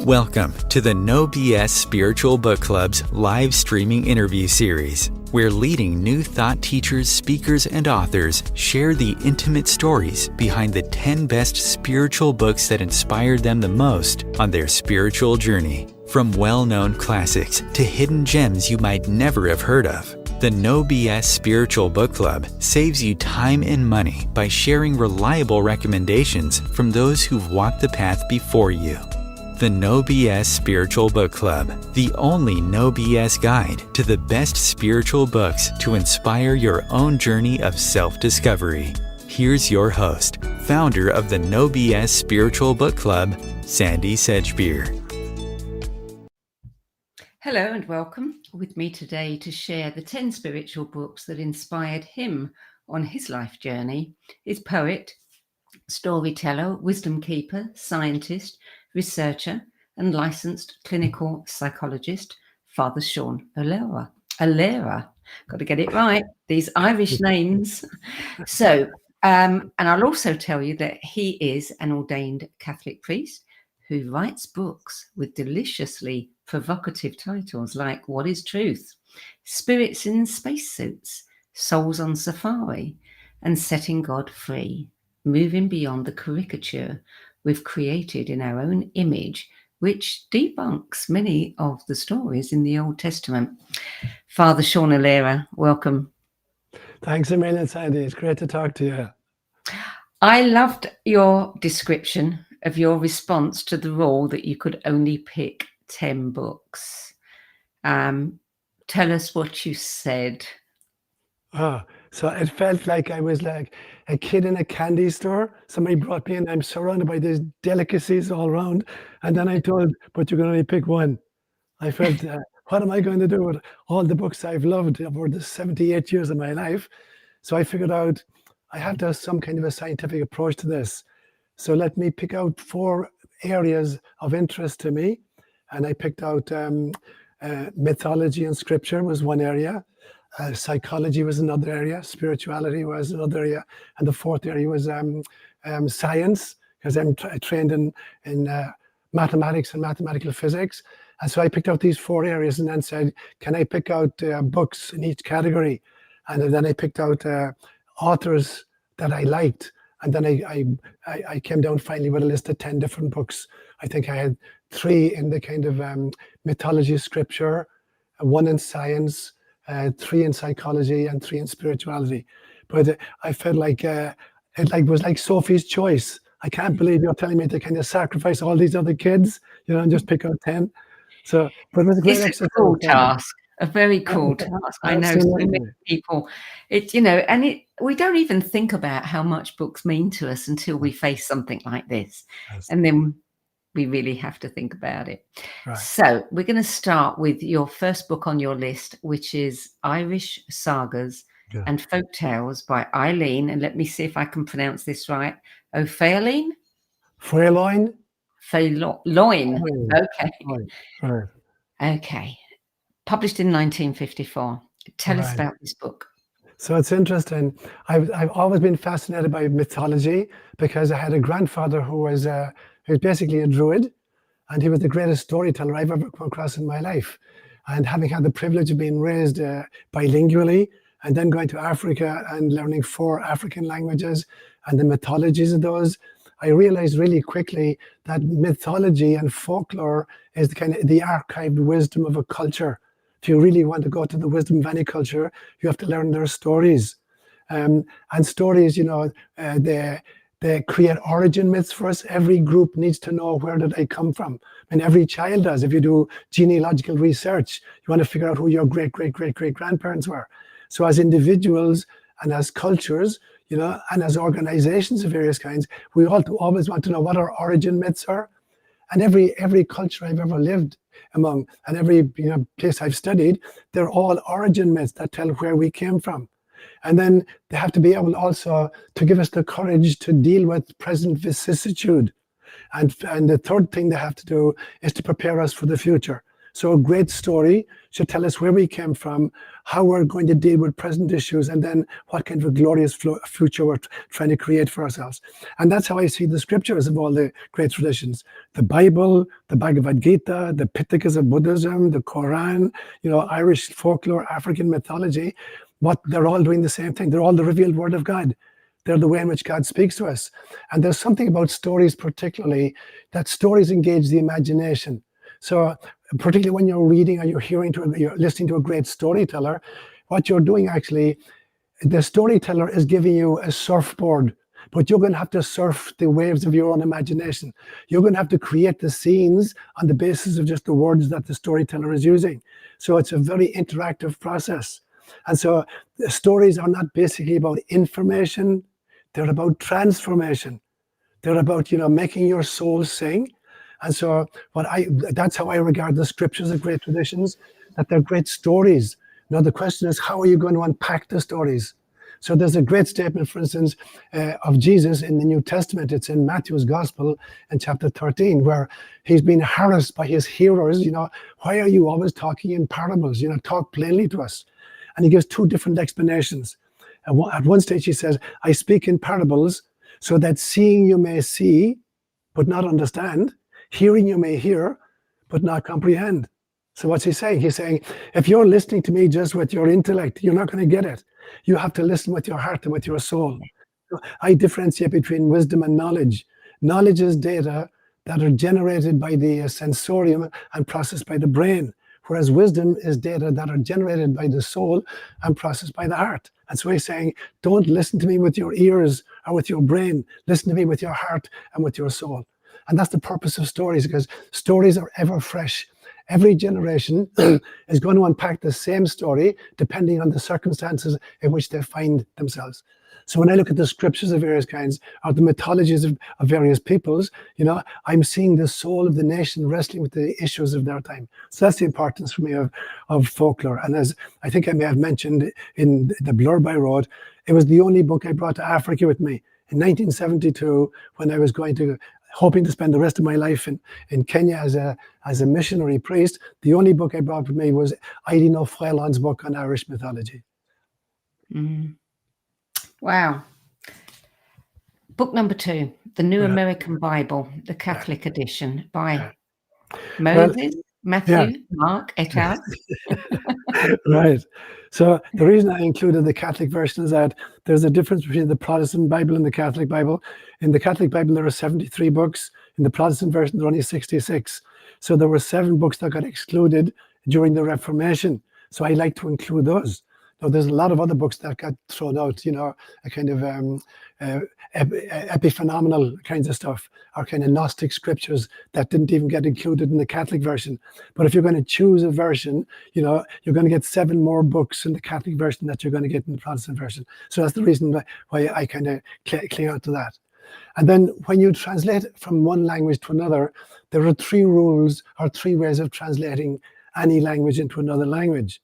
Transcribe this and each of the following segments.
Welcome to the No BS Spiritual Book Club's live streaming interview series, where leading new thought teachers, speakers, and authors share the intimate stories behind the 10 best spiritual books that inspired them the most on their spiritual journey. From well-known classics to hidden gems you might never have heard of, the No BS Spiritual Book Club saves you time and money by sharing reliable recommendations from those who've walked the path before you. The No BS Spiritual Book Club, the only no BS guide to the best spiritual books to inspire your own journey of self-discovery. Here's your host, founder of the No BS Spiritual Book Club, Sandie Sedgbeer. Hello and welcome. With me today to share the 10 spiritual books that inspired him on his life journey is poet, storyteller, wisdom keeper, scientist, researcher, and licensed clinical psychologist, Father Sean Olera. Got to get it right, these Irish names. So, and I'll also tell you that he is an ordained Catholic priest who writes books with deliciously provocative titles like What is Truth?, Spirits in Spacesuits, Souls on Safari, and Setting God Free, Moving Beyond the Caricature we've created in our own image, which debunks many of the stories in the Old Testament. Father Sean Olera, welcome. Thanks a million, Sandie. It's great to talk to you. I loved your description of your response to the rule that you could only pick 10 books. Tell us what you said. So it felt like I was like a kid in a candy store. Somebody brought me in. I'm surrounded by these delicacies all around. And then I told, but you can only pick one. I felt, what am I going to do with all the books I've loved over the 78 years of my life? So I figured out I have to have some kind of a scientific approach to this. So let me pick out 4 areas of interest to me. And I picked out mythology and scripture was one area. Psychology was another area, spirituality was another area, and the 4th area was science, because I'm trained in mathematics and mathematical physics. And so I picked out these 4 areas and then said, can I pick out books in each category? And then I picked out authors that I liked. And then I came down finally with a list of 10 different books. I think I had 3 in the kind of mythology, scripture, 1 in science, 3 in psychology, and 3 in spirituality. But I felt like it was like Sophie's Choice. I can't believe you're telling me to kind of sacrifice all these other kids, and just pick out 10. So, but it was a great exercise. It's a cool task, a very cool task. I know so many people. We don't even think about how much books mean to us until we face something like this, and then we really have to think about it. Right. So we're going to start with your first book on your list, which is Irish Sagas and Folk Tales by Eileen. And let me see if I can pronounce this right. O'Fearlin? Fréloin? Fréloin. Okay. Right. Okay. Published in 1954. Tell us about this book. So it's interesting. I've always been fascinated by mythology because I had a grandfather who was basically a druid, and he was the greatest storyteller I've ever come across in my life. And having had the privilege of being raised bilingually, and then going to Africa and learning 4 African languages and the mythologies of those, I realized really quickly that mythology and folklore is the kind of the archived wisdom of a culture. If you really want to go to the wisdom of any culture, you have to learn their stories. And stories, they create origin myths for us. Every group needs to know where did they come from. And every child does. If you do genealogical research, you want to figure out who your great-great-great-great-grandparents were. So as individuals and as cultures, and as organizations of various kinds, we always want to know what our origin myths are. And every culture I've ever lived among, and every place I've studied, they're all origin myths that tell where we came from. And then they have to be able also to give us the courage to deal with present vicissitude. And the third thing they have to do is to prepare us for the future. So a great story should tell us where we came from, how we're going to deal with present issues, and then what kind of a glorious future we're trying to create for ourselves. And that's how I see the scriptures of all the great traditions. The Bible, the Bhagavad Gita, the Pitakas of Buddhism, the Quran, Irish folklore, African mythology, they're all doing the same thing. They're all the revealed word of God. They're the way in which God speaks to us. And there's something about stories particularly, that stories engage the imagination. So particularly when you're reading or you're listening to a great storyteller, what you're doing actually, the storyteller is giving you a surfboard, but you're going to have to surf the waves of your own imagination. You're going to have to create the scenes on the basis of just the words that the storyteller is using. So it's a very interactive process. And so the stories are not basically about information, they're about transformation. They're about, making your soul sing. And so that's how I regard the scriptures as great traditions, that they're great stories. Now the question is, how are you going to unpack the stories? So there's a great statement, for instance, of Jesus in the New Testament. It's in Matthew's Gospel in chapter 13, where he's been harassed by his hearers. Why are you always talking in parables? Talk plainly to us. And he gives two different explanations. At one stage he says, I speak in parables so that seeing you may see, but not understand, hearing you may hear, but not comprehend. So what's he saying? He's saying, if you're listening to me just with your intellect, you're not going to get it. You have to listen with your heart and with your soul. So I differentiate between wisdom and knowledge. Knowledge is data that are generated by the sensorium and processed by the brain, whereas wisdom is data that are generated by the soul and processed by the heart. And so he's saying, don't listen to me with your ears or with your brain. Listen to me with your heart and with your soul. And that's the purpose of stories, because stories are ever fresh. Every generation is going to unpack the same story depending on the circumstances in which they find themselves. So when I look at the scriptures of various kinds, or the mythologies of various peoples, I'm seeing the soul of the nation wrestling with the issues of their time. So that's the importance for me of folklore. And as I think I may have mentioned in the blurb I wrote, it was the only book I brought to Africa with me. In 1972, when I was hoping to spend the rest of my life in Kenya as a missionary priest, the only book I brought with me was Heidi No Freiland's book on Irish mythology. Mm. Wow. Book number 2, The New American Bible, the Catholic edition by Moses, Matthew, Mark, et al. Right. So the reason I included the Catholic version is that there's a difference between the Protestant Bible and the Catholic Bible. In the Catholic Bible, there are 73 books. In the Protestant version, there are only 66. So there were 7 books that got excluded during the Reformation. So I like to include those. Now, there's a lot of other books that got thrown out, a kind of epiphenomenal kinds of stuff, or kind of Gnostic scriptures that didn't even get included in the Catholic version. But if you're going to choose a version, you're going to get 7 more books in the Catholic version that you're going to get in the Protestant version. So that's the reason why I kind of cling out to that. And then when you translate from one language to another, there are 3 rules or 3 ways of translating any language into another language.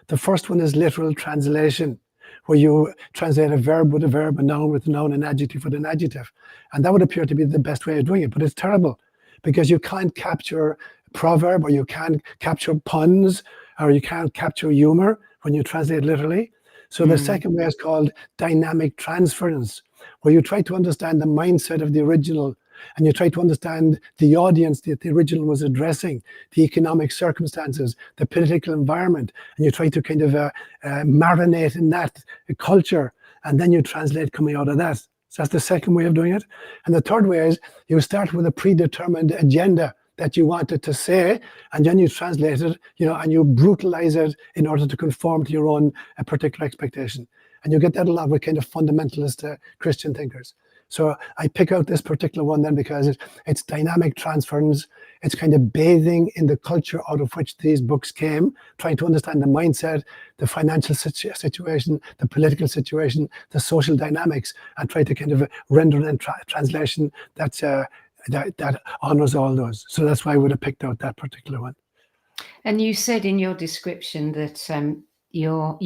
The first one is literal translation, where you translate a verb with a verb, a noun with a noun, an adjective with an adjective. And that would appear to be the best way of doing it, but it's terrible, because you can't capture proverb, or you can't capture puns, or you can't capture humor when you translate literally. So the second way is called dynamic transference, where you try to understand the mindset of the original, and you try to understand the audience that the original was addressing, the economic circumstances, the political environment, and you try to kind of marinate in that culture, and then you translate coming out of that. So that's the second way of doing it. And the third way is you start with a predetermined agenda that you wanted to say, and then you translate it, and you brutalize it in order to conform to your own particular expectation. And you get that a lot with kind of fundamentalist Christian thinkers. So I pick out this particular one then because it's dynamic transference. It's kind of bathing in the culture out of which these books came, trying to understand the mindset, the financial situation, the political situation, the social dynamics, and try to kind of render in translation that honors all those. So that's why I would have picked out that particular one. And you said in your description that you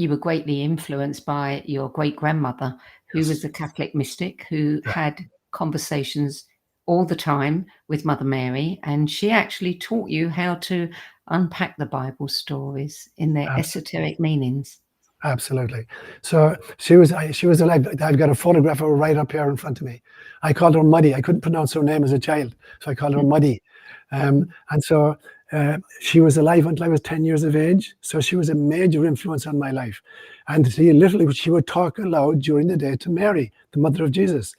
were greatly influenced by your great grandmother, who was a Catholic mystic who had conversations all the time with Mother Mary, and she actually taught you how to unpack the Bible stories in their esoteric meanings. Absolutely. So she was alive. I've got a photograph of her right up here in front of me. I called her Muddy. I couldn't pronounce her name as a child, so I called her Muddy. And so she was alive until I was 10 years of age. So she was a major influence on my life. And she would talk aloud during the day to Mary, the mother of Jesus.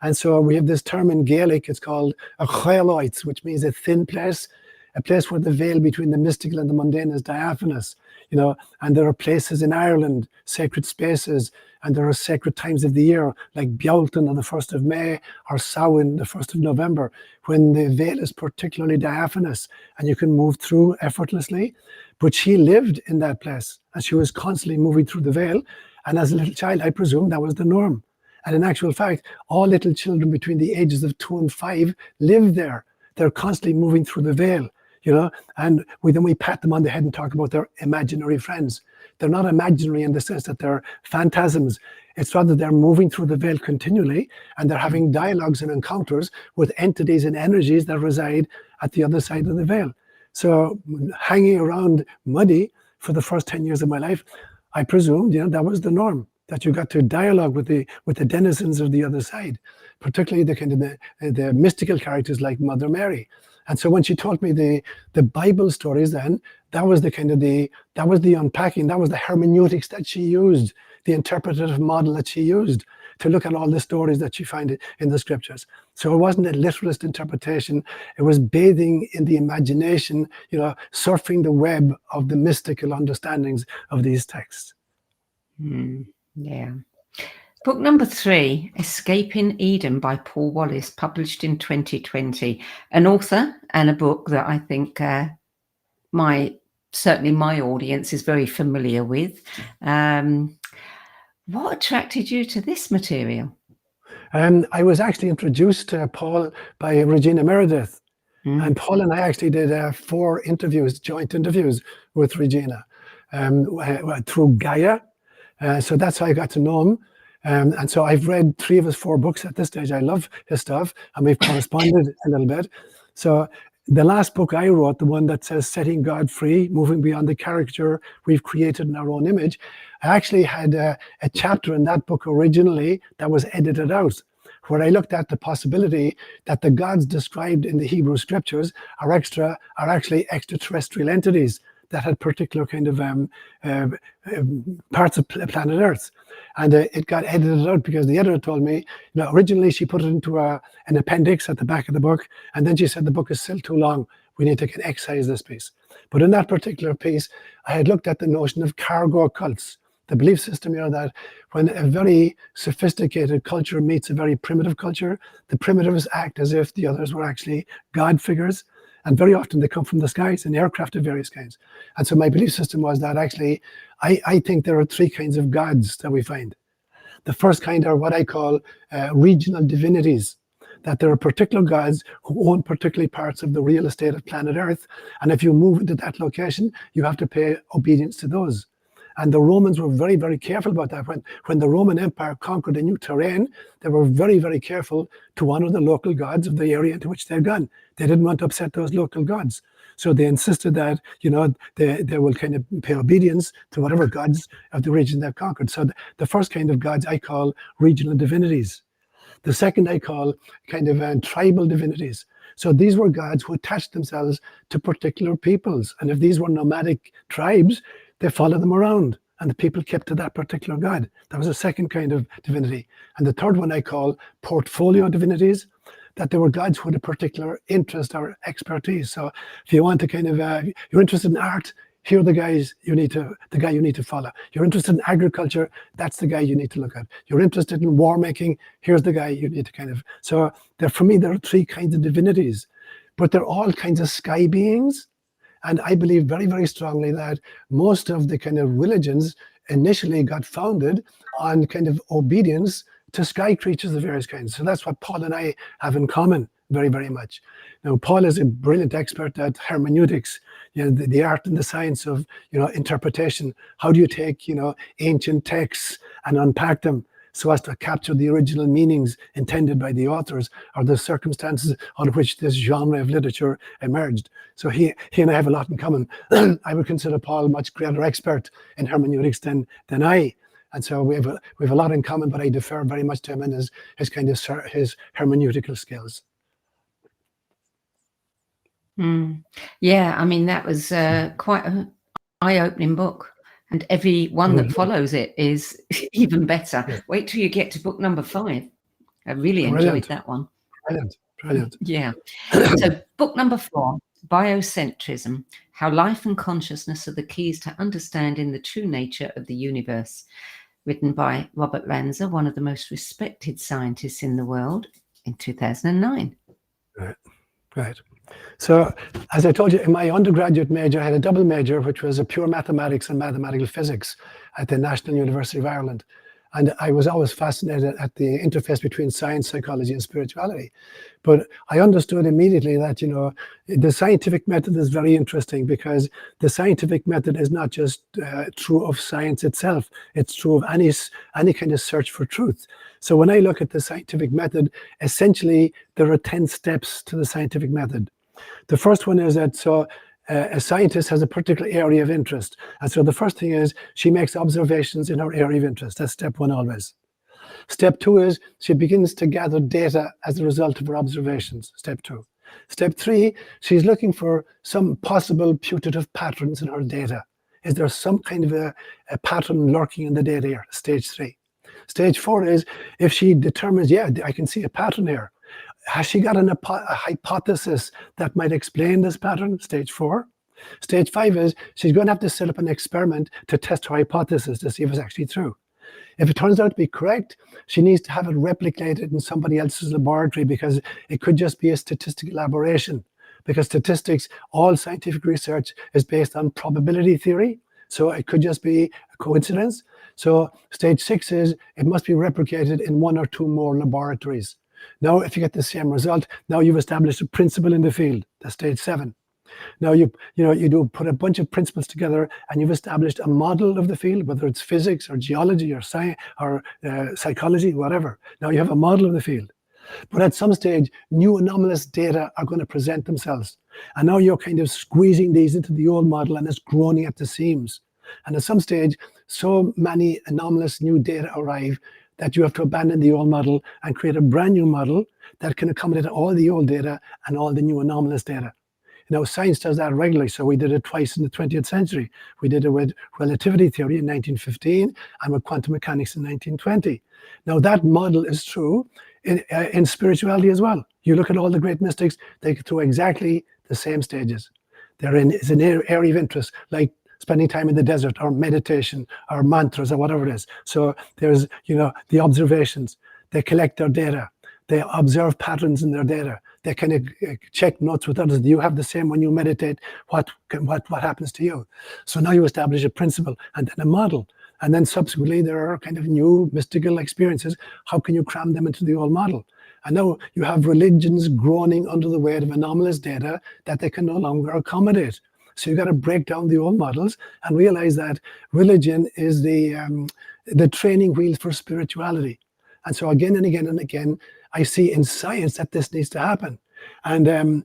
And so we have this term in Gaelic. It's called a chailoids, which means a thin place, a place where the veil between the mystical and the mundane is diaphanous. And there are places in Ireland, sacred spaces, and there are sacred times of the year, like Bealtaine on the 1st of May, or Samhain, the 1st of November, when the veil is particularly diaphanous and you can move through effortlessly. But she lived in that place, and she was constantly moving through the veil. And as a little child, I presume that was the norm. And in actual fact, all little children between the ages of 2 and 5 live there. They're constantly moving through the veil. And then we pat them on the head and talk about their imaginary friends. They're not imaginary in the sense that they're phantasms. It's rather they're moving through the veil continually, and they're having dialogues and encounters with entities and energies that reside at the other side of the veil. So hanging around Muddy for the first 10 years of my life, I presumed, that was the norm, that you got to dialogue with the denizens of the other side, particularly the kind of the mystical characters like Mother Mary. And so when she told me the Bible stories, then that was the unpacking, that was the hermeneutics that she used, the interpretative model that she used to look at all the stories that she found in the scriptures. So it wasn't a literalist interpretation. It was bathing in the imagination, surfing the web of the mystical understandings of these texts. Yeah. Book number 3, Escaping Eden by Paul Wallis, published in 2020. An author and a book that I think certainly my audience is very familiar with. What attracted you to this material? I was actually introduced to Paul by Regina Meredith. And Paul and I actually did 4 joint interviews with Regina through Gaia. So that's how I got to know him. And so I've read 3 of his 4 books at this stage. I love his stuff, and we've corresponded a little bit. So the last book I wrote, the one that says Setting God Free, Moving Beyond the Caricature We've Created in Our Own Image, I actually had a chapter in that book originally that was edited out, where I looked at the possibility that the gods described in the Hebrew scriptures are actually extraterrestrial entities that had particular kind of parts of planet Earth. And it got edited out because the editor told me, originally she put it into an appendix at the back of the book, and then she said the book is still too long. We need to excise this piece. But in that particular piece, I had looked at the notion of cargo cults, the belief system that when a very sophisticated culture meets a very primitive culture, the primitives act as if the others were actually God figures. And very often they come from the skies in aircraft of various kinds. And so my belief system was that actually, I think there are 3 kinds of gods that we find. The first kind are what I call regional divinities, that there are particular gods who own particular parts of the real estate of planet Earth. And if you move into that location, you have to pay obedience to those. And the Romans were very, very careful about that. When the Roman Empire conquered a new terrain, they were very, very careful to honor the local gods of the area into which they'd gone. They didn't want to upset those local gods. So they insisted that, they will kind of pay obedience to whatever gods of the region they've conquered. So the first kind of gods I call regional divinities. The second I call kind of tribal divinities. So these were gods who attached themselves to particular peoples. And if these were nomadic tribes, they followed them around, and the people kept to that particular god. That was a second kind of divinity. And the third one I call portfolio divinities, that there were gods who had a particular interest or expertise. So if you want to kind of, you're interested in art, here are the guy you need to follow. You're interested in agriculture, that's the guy you need to look at. You're interested in war making, here's the guy you need to kind of. So for me, there are 3 kinds of divinities, but they're all kinds of sky beings. And I believe very, very strongly that most of the kind of religions initially got founded on kind of obedience to sky creatures of various kinds. So that's what Paul and I have in common very, very much. Now, Paul is a brilliant expert at hermeneutics, the art and the science of, interpretation. How do you take, ancient texts and unpack them so as to capture the original meanings intended by the authors or the circumstances under which this genre of literature emerged. So he and I have a lot in common. I would consider Paul a much greater expert in hermeneutics than I. And so we have a lot in common, but I defer very much to him and his his hermeneutical skills. Yeah, I mean, that was quite an eye-opening book, and every one that follows it is even better. Yes. Wait till you get to book number 5. I really Brilliant. enjoyed that one. Brilliant. Yeah. So book number 4, Biocentrism, How Life and Consciousness Are the Keys to Understanding the True Nature of the Universe, written by Robert Lanza, one of the most respected scientists in the world, in 2009. Right. So, as I told you, in my undergraduate major, I had a double major, which was a pure mathematics and mathematical physics at the National University of Ireland. And I was always fascinated at the interface between science, psychology, and spirituality. But I understood immediately that, you know, the scientific method is very interesting, because the scientific method is not just true of science itself. It's true of any kind of search for truth. So when I look at the scientific method, essentially there are 10 steps to the scientific method. The first one is that a scientist has a particular area of interest. And so the first thing is she makes observations in her area of interest. That's step 1 always. Step 2 is she begins to gather data as a result of her observations. Step 2. Step 3, she's looking for some possible putative patterns in her data. Is there some kind of a pattern lurking in the data here? Stage 3. Stage 4 is if she determines, yeah, I can see a pattern here. Has she got a hypothesis that might explain this pattern? Stage 4. Stage 5 is she's going to have to set up an experiment to test her hypothesis to see if it's actually true. If it turns out to be correct, she needs to have it replicated in somebody else's laboratory, because it could just be a statistical aberration. Because statistics, all scientific research is based on probability theory. So it could just be a coincidence. So stage 6 is it must be replicated in 1 or 2 more laboratories. Now, if you get the same result, now you've established a principle in the field. That's stage 7. Now you put a bunch of principles together, and you've established a model of the field, whether it's physics or geology or science or psychology, whatever. Now you have a model of the field. But at some stage, new anomalous data are going to present themselves. And now you're kind of squeezing these into the old model, and it's groaning at the seams. And at some stage, so many anomalous new data arrive that you have to abandon the old model and create a brand new model that can accommodate all the old data and all the new anomalous data. You know, science does that regularly. So we did it twice in the 20th century. We did it with relativity theory in 1915 and with quantum mechanics in 1920. Now that model is true in spirituality as well. You look at all the great mystics, they go through exactly the same stages. It's an area of interest, like spending time in the desert or meditation or mantras or whatever it is. So there's, you know, the observations. They collect their data. They observe patterns in their data. They kind of check notes with others. Do you have the same when you meditate? What happens to you? So now you establish a principle and then a model. And then subsequently there are kind of new mystical experiences. How can you cram them into the old model? And now you have religions groaning under the weight of anomalous data that they can no longer accommodate. So you've got to break down the old models and realize that religion is the training wheels for spirituality. And so again and again and again, I see in science that this needs to happen. And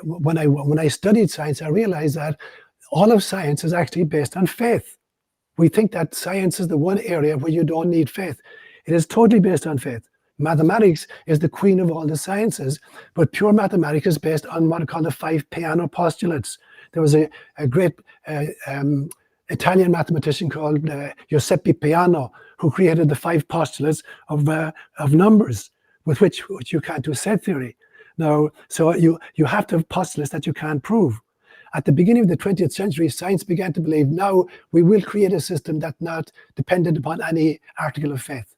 when I studied science, I realized that all of science is actually based on faith. We think that science is the one area where you don't need faith. It is totally based on faith. Mathematics is the queen of all the sciences, but pure mathematics is based on what are called the 5 Peano postulates. There was a great Italian mathematician called Giuseppe Peano, who created the 5 postulates of numbers, with which you can't do set theory. Now, so you have to have postulates that you can't prove. At the beginning of the 20th century, science began to believe, now we will create a system that's not dependent upon any article of faith.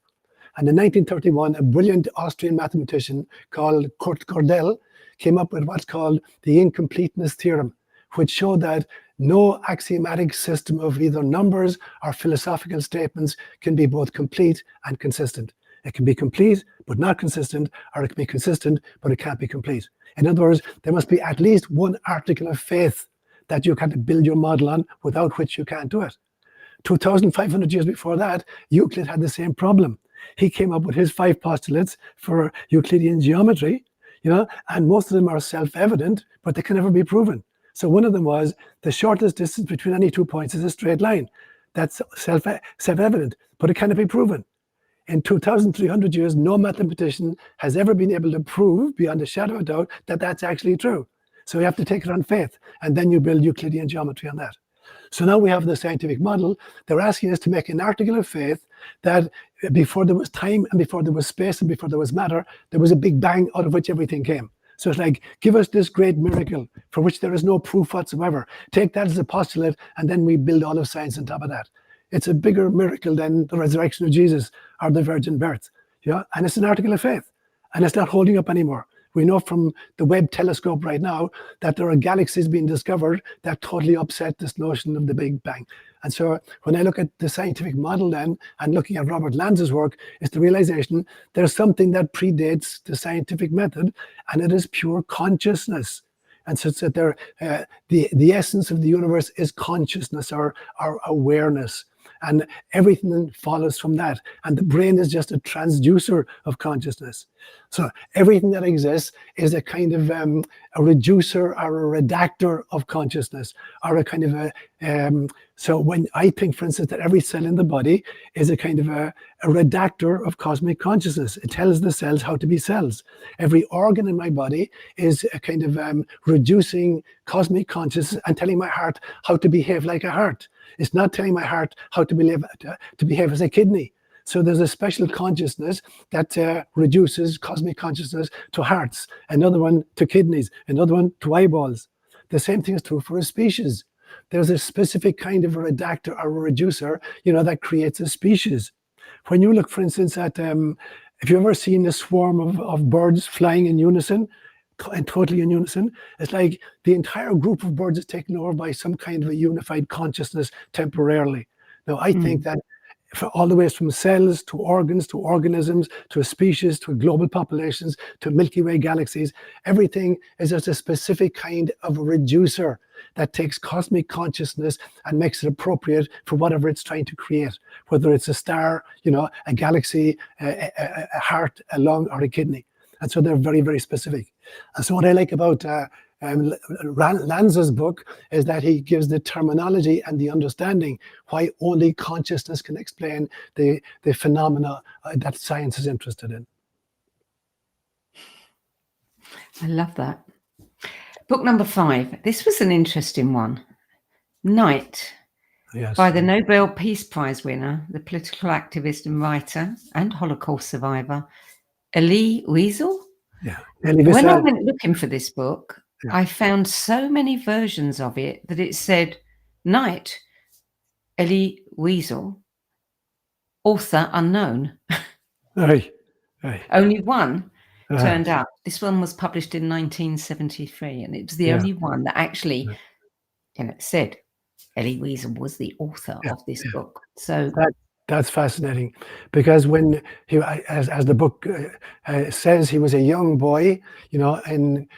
And in 1931, a brilliant Austrian mathematician called Kurt Gödel came up with what's called the incompleteness theorem, which showed that no axiomatic system of either numbers or philosophical statements can be both complete and consistent. It can be complete but not consistent, or it can be consistent but it can't be complete. In other words, there must be at least one article of faith that you can build your model on, without which you can't do it. 2,500 years before that, Euclid had the same problem. He came up with his 5 postulates for Euclidean geometry, and most of them are self-evident, but they can never be proven. So one of them was the shortest distance between any 2 points is a straight line. That's self-evident, but it cannot be proven. In 2,300 years, no mathematician has ever been able to prove beyond a shadow of a doubt that that's actually true. So you have to take it on faith, and then you build Euclidean geometry on that. So now we have the scientific model. They're asking us to make an article of faith that before there was time and before there was space and before there was matter, there was a big bang out of which everything came. So it's like, give us this great miracle for which there is no proof whatsoever. Take that as a postulate, and then we build all of science on top of that. It's a bigger miracle than the resurrection of Jesus or the virgin birth. And it's an article of faith, and it's not holding up anymore. We know from the Webb telescope right now that there are galaxies being discovered that totally upset this notion of the Big Bang. And so when I look at the scientific model then, and looking at Robert Lanza's work, is the realization there's something that predates the scientific method, and it is pure consciousness. And so it's that the essence of the universe is consciousness, or awareness. And everything then follows from that. And the brain is just a transducer of consciousness. So everything that exists is a kind of a reducer or a redactor of consciousness, or a kind of so when I think, for instance, that every cell in the body is a kind of a redactor of cosmic consciousness. It tells the cells how to be cells. Every organ in my body is a kind of reducing cosmic consciousness and telling my heart how to behave like a heart. It's not telling my heart how to behave as a kidney. So there's a special consciousness that reduces cosmic consciousness to hearts, another one to kidneys, another one to eyeballs. The same thing is true for a species. There's a specific kind of a redactor or a reducer, that creates a species. When you look, for instance, at, have you ever seen a swarm of birds flying in unison? And totally in unison? It's like the entire group of birds is taken over by some kind of a unified consciousness temporarily. Now, I think that for all the way from cells to organs to organisms to a species to global populations to Milky Way galaxies, everything is just a specific kind of a reducer that takes cosmic consciousness and makes it appropriate for whatever it's trying to create, whether it's a star, a galaxy, a heart, a lung, or a kidney. And so they're very, very specific. And so what I like about Lanza's book is that he gives the terminology and the understanding why only consciousness can explain the phenomena that science is interested in. I love that. Book number 5. This was an interesting one. Night, Yes. by the Nobel Peace Prize winner, the political activist and writer and Holocaust survivor, Elie Wiesel. Yeah. When I went looking for this book, Yeah. I found so many versions of it that it said, Night, Elie Wiesel, author unknown. Aye. Only one turned up. This one was published in 1973, and it was the only one that actually said Elie Wiesel was the author of this book. So that's fascinating, because when he, as the book says, he was a young boy, in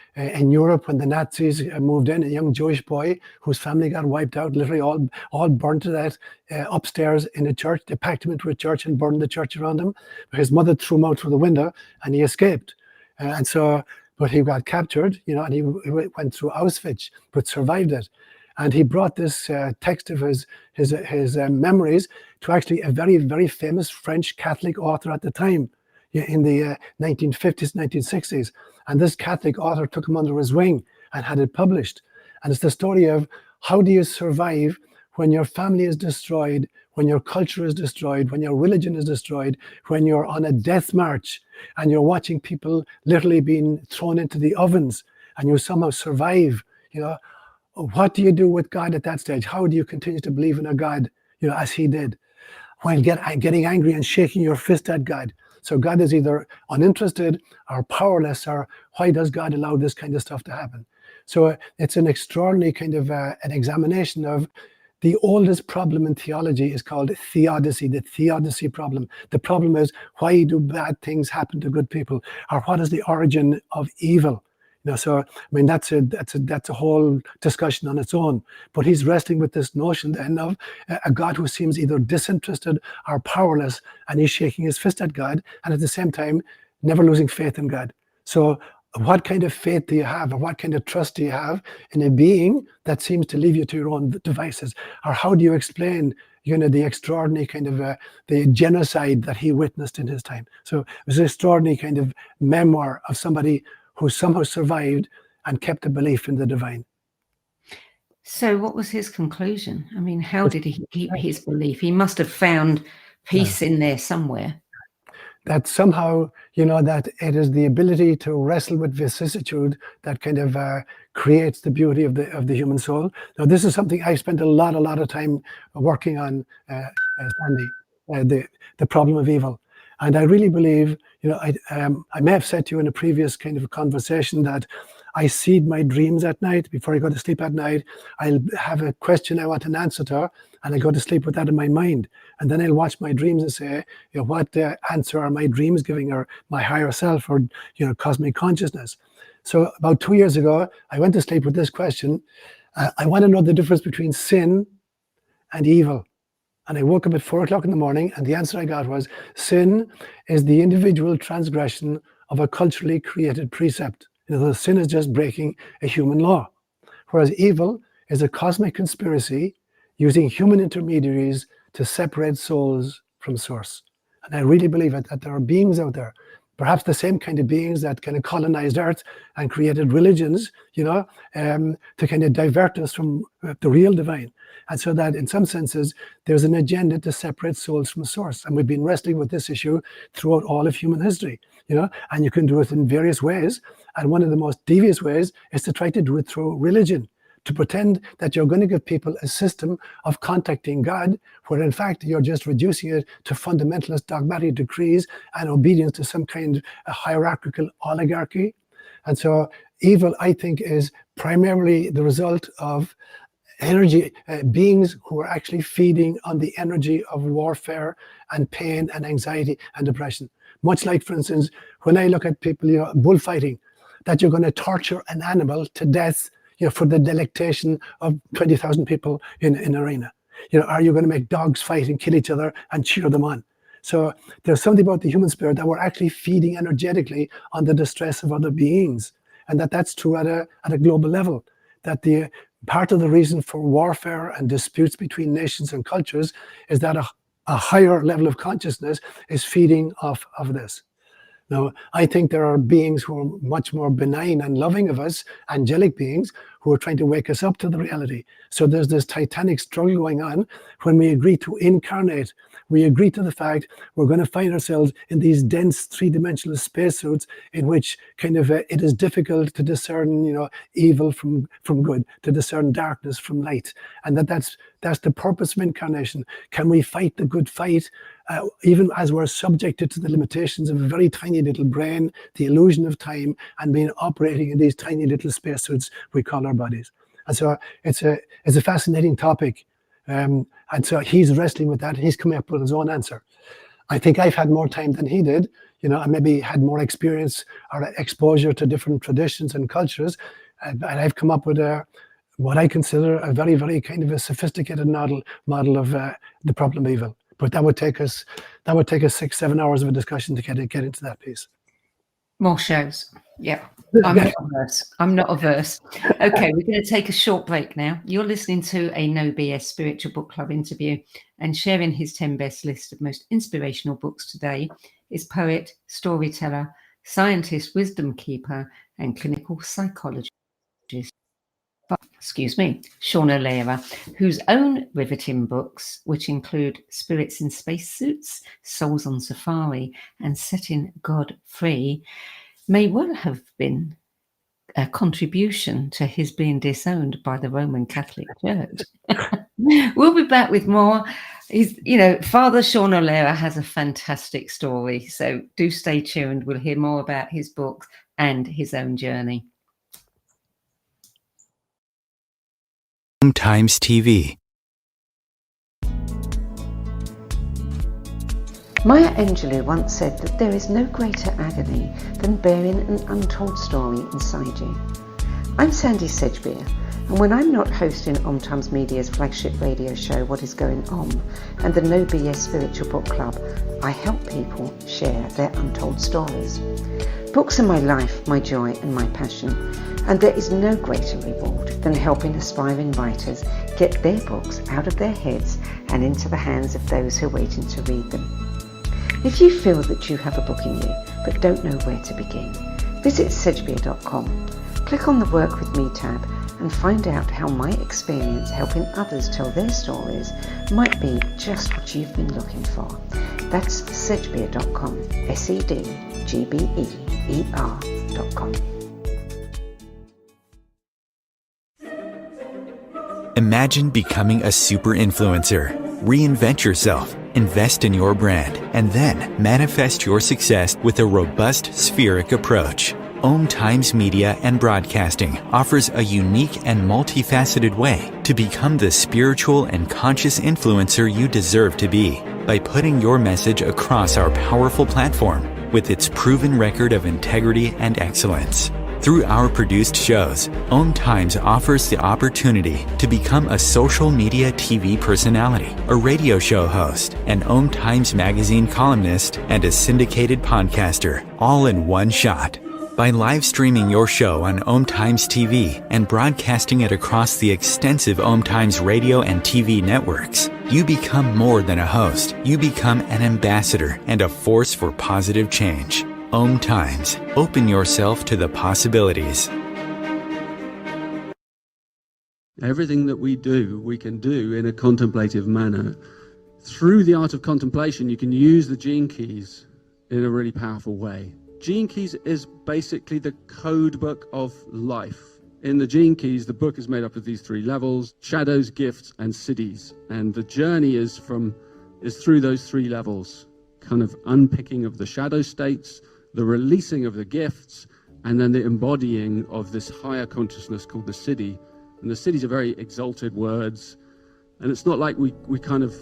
Europe when the Nazis moved in, a young Jewish boy whose family got wiped out, literally all burnt to death upstairs in a church. They packed him into a church and burned the church around him. His mother threw him out through the window, and he escaped. But he got captured, and he went through Auschwitz, but survived it. And he brought this text of his memories to actually a very, very famous French Catholic author at the time, in the 1950s, 1960s. And this Catholic author took him under his wing and had it published. And it's the story of how do you survive when your family is destroyed, when your culture is destroyed, when your religion is destroyed, when you're on a death march and you're watching people literally being thrown into the ovens, and you somehow survive. What do you do with God at that stage? How do you continue to believe in a God, as he did, while getting angry and shaking your fist at God? So God is either uninterested or powerless, or why does God allow this kind of stuff to happen? So it's an extraordinary kind of an examination of the oldest problem in theology is called theodicy, the theodicy problem. The problem is, why do bad things happen to good people? Or what is the origin of evil? So I mean that's a whole discussion on its own. But he's wrestling with this notion then of a God who seems either disinterested or powerless, and he's shaking his fist at God, and at the same time never losing faith in God. So what kind of faith do you have, or what kind of trust do you have in a being that seems to leave you to your own devices? Or how do you explain, the extraordinary kind of the genocide that he witnessed in his time? So it was an extraordinary kind of memoir of somebody who somehow survived and kept a belief in the divine. So what was his conclusion? I mean, how did he keep his belief? He must have found peace in there somewhere. That somehow, that it is the ability to wrestle with vicissitude that kind of creates the beauty of the human soul. Now, this is something I spent a lot of time working on, Sandie, the problem of evil. And I really believe, I may have said to you in a previous kind of conversation that I seed my dreams at night. Before I go to sleep at night, I'll have a question I want an answer to, and I go to sleep with that in my mind. And then I'll watch my dreams and say, what answer are my dreams giving, or my higher self, or cosmic consciousness? So about 2 years ago, I went to sleep with this question. I want to know the difference between sin and evil. And I woke up at 4 o'clock in the morning, and the answer I got was, sin is the individual transgression of a culturally created precept. Sin is just breaking a human law, whereas evil is a cosmic conspiracy using human intermediaries to separate souls from source. And I really believe that there are beings out there, perhaps the same kind of beings that kind of colonized Earth and created religions, to kind of divert us from the real divine. And so that in some senses, there's an agenda to separate souls from source. And we've been wrestling with this issue throughout all of human history, and you can do it in various ways. And one of the most devious ways is to try to do it through religion, to pretend that you're going to give people a system of contacting God, where in fact you're just reducing it to fundamentalist dogmatic decrees and obedience to some kind of a hierarchical oligarchy. And so evil, I think, is primarily the result of energy, beings who are actually feeding on the energy of warfare and pain and anxiety and depression. Much like, for instance, when I look at people, bullfighting, that you're going to torture an animal to death, for the delectation of 20,000 people in an arena. Are you going to make dogs fight and kill each other and cheer them on? So there's something about the human spirit that we're actually feeding energetically on the distress of other beings, and that's true at a global level. That the part of the reason for warfare and disputes between nations and cultures is that a higher level of consciousness is feeding off of this. Now, I think there are beings who are much more benign and loving of us, angelic beings, who are trying to wake us up to the reality. So there's this titanic struggle going on. When we agree to incarnate, we agree to the fact we're going to find ourselves in these dense three-dimensional spacesuits in which kind of it is difficult to discern, evil from good, to discern darkness from light. And that's the purpose of incarnation. Can we fight the good fight, even as we're subjected to the limitations of a very tiny little brain, the illusion of time, and being operating in these tiny little spacesuits we call our bodies? And so it's a fascinating topic. And so he's wrestling with that. He's coming up with his own answer. I think I've had more time than he did. I maybe had more experience or exposure to different traditions and cultures. And I've come up with what I consider a very, very kind of a sophisticated model of the problem of evil. But that would take us 6-7 hours of a discussion to get into that piece. More shows. Yeah. I'm not averse. Okay, we're going to take a short break now. You're listening to a No BS Spiritual Book Club interview, and sharing his 10 best list of most inspirational books today is poet, storyteller, scientist, wisdom keeper, and clinical psychologist, Sean O'Leary, whose own riveting books, which include Spirits in Spacesuits, Souls on Safari, and Setting God Free, may well have been a contribution to his being disowned by the Roman Catholic Church. We'll be back with more. Father Sean O'Leary has a fantastic story, so do stay tuned. We'll hear more about his books and his own journey. Times TV. Maya Angelou once said that there is no greater agony than bearing an untold story inside you. I'm Sandie Sedgbeer, and when I'm not hosting Times Media's flagship radio show What Is Going On and the No BS Spiritual Book Club, I help people share their untold stories. Books are my life, my joy and my passion, and there is no greater reward than helping aspiring writers get their books out of their heads and into the hands of those who are waiting to read them. If you feel that you have a book in you but don't know where to begin, visit sedgbeer.com, click on the Work With Me tab and find out how my experience helping others tell their stories might be just what you've been looking for. That's sedgbeer.com, sedgbeer.com. Imagine becoming a super influencer. Reinvent yourself, invest in your brand, and then manifest your success with a robust spheric approach. Times Media and Broadcasting offers a unique and multifaceted way to become the spiritual and conscious influencer you deserve to be by putting your message across our powerful platform with its proven record of integrity and excellence. Through our produced shows, Times offers the opportunity to become a social media TV personality, a radio show host, an Times magazine columnist, and a syndicated podcaster, all in one shot. By live streaming your show on Times TV and broadcasting it across the extensive Times radio and TV networks, you become more than a host. You become an ambassador and a force for positive change. Times. Open yourself to the possibilities. Everything that we do, we can do in a contemplative manner. Through the art of contemplation, you can use the gene keys in a really powerful way. Gene keys is basically the code book of life. In the gene keys, the book is made up of these three levels: shadows, gifts, and cities. And the journey is through those three levels, kind of unpicking of the shadow states, the releasing of the gifts, and then the embodying of this higher consciousness called the city. And the cities are very exalted words. And it's not like we kind of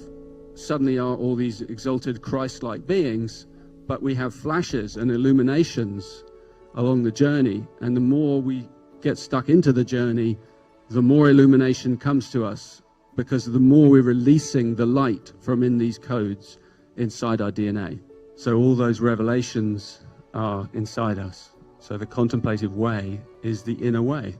suddenly are all these exalted Christ-like beings, but we have flashes and illuminations along the journey. And the more we get stuck into the journey, the more illumination comes to us, because the more we're releasing the light from in these codes inside our DNA. So all those revelations are inside us. So the contemplative way is the inner way.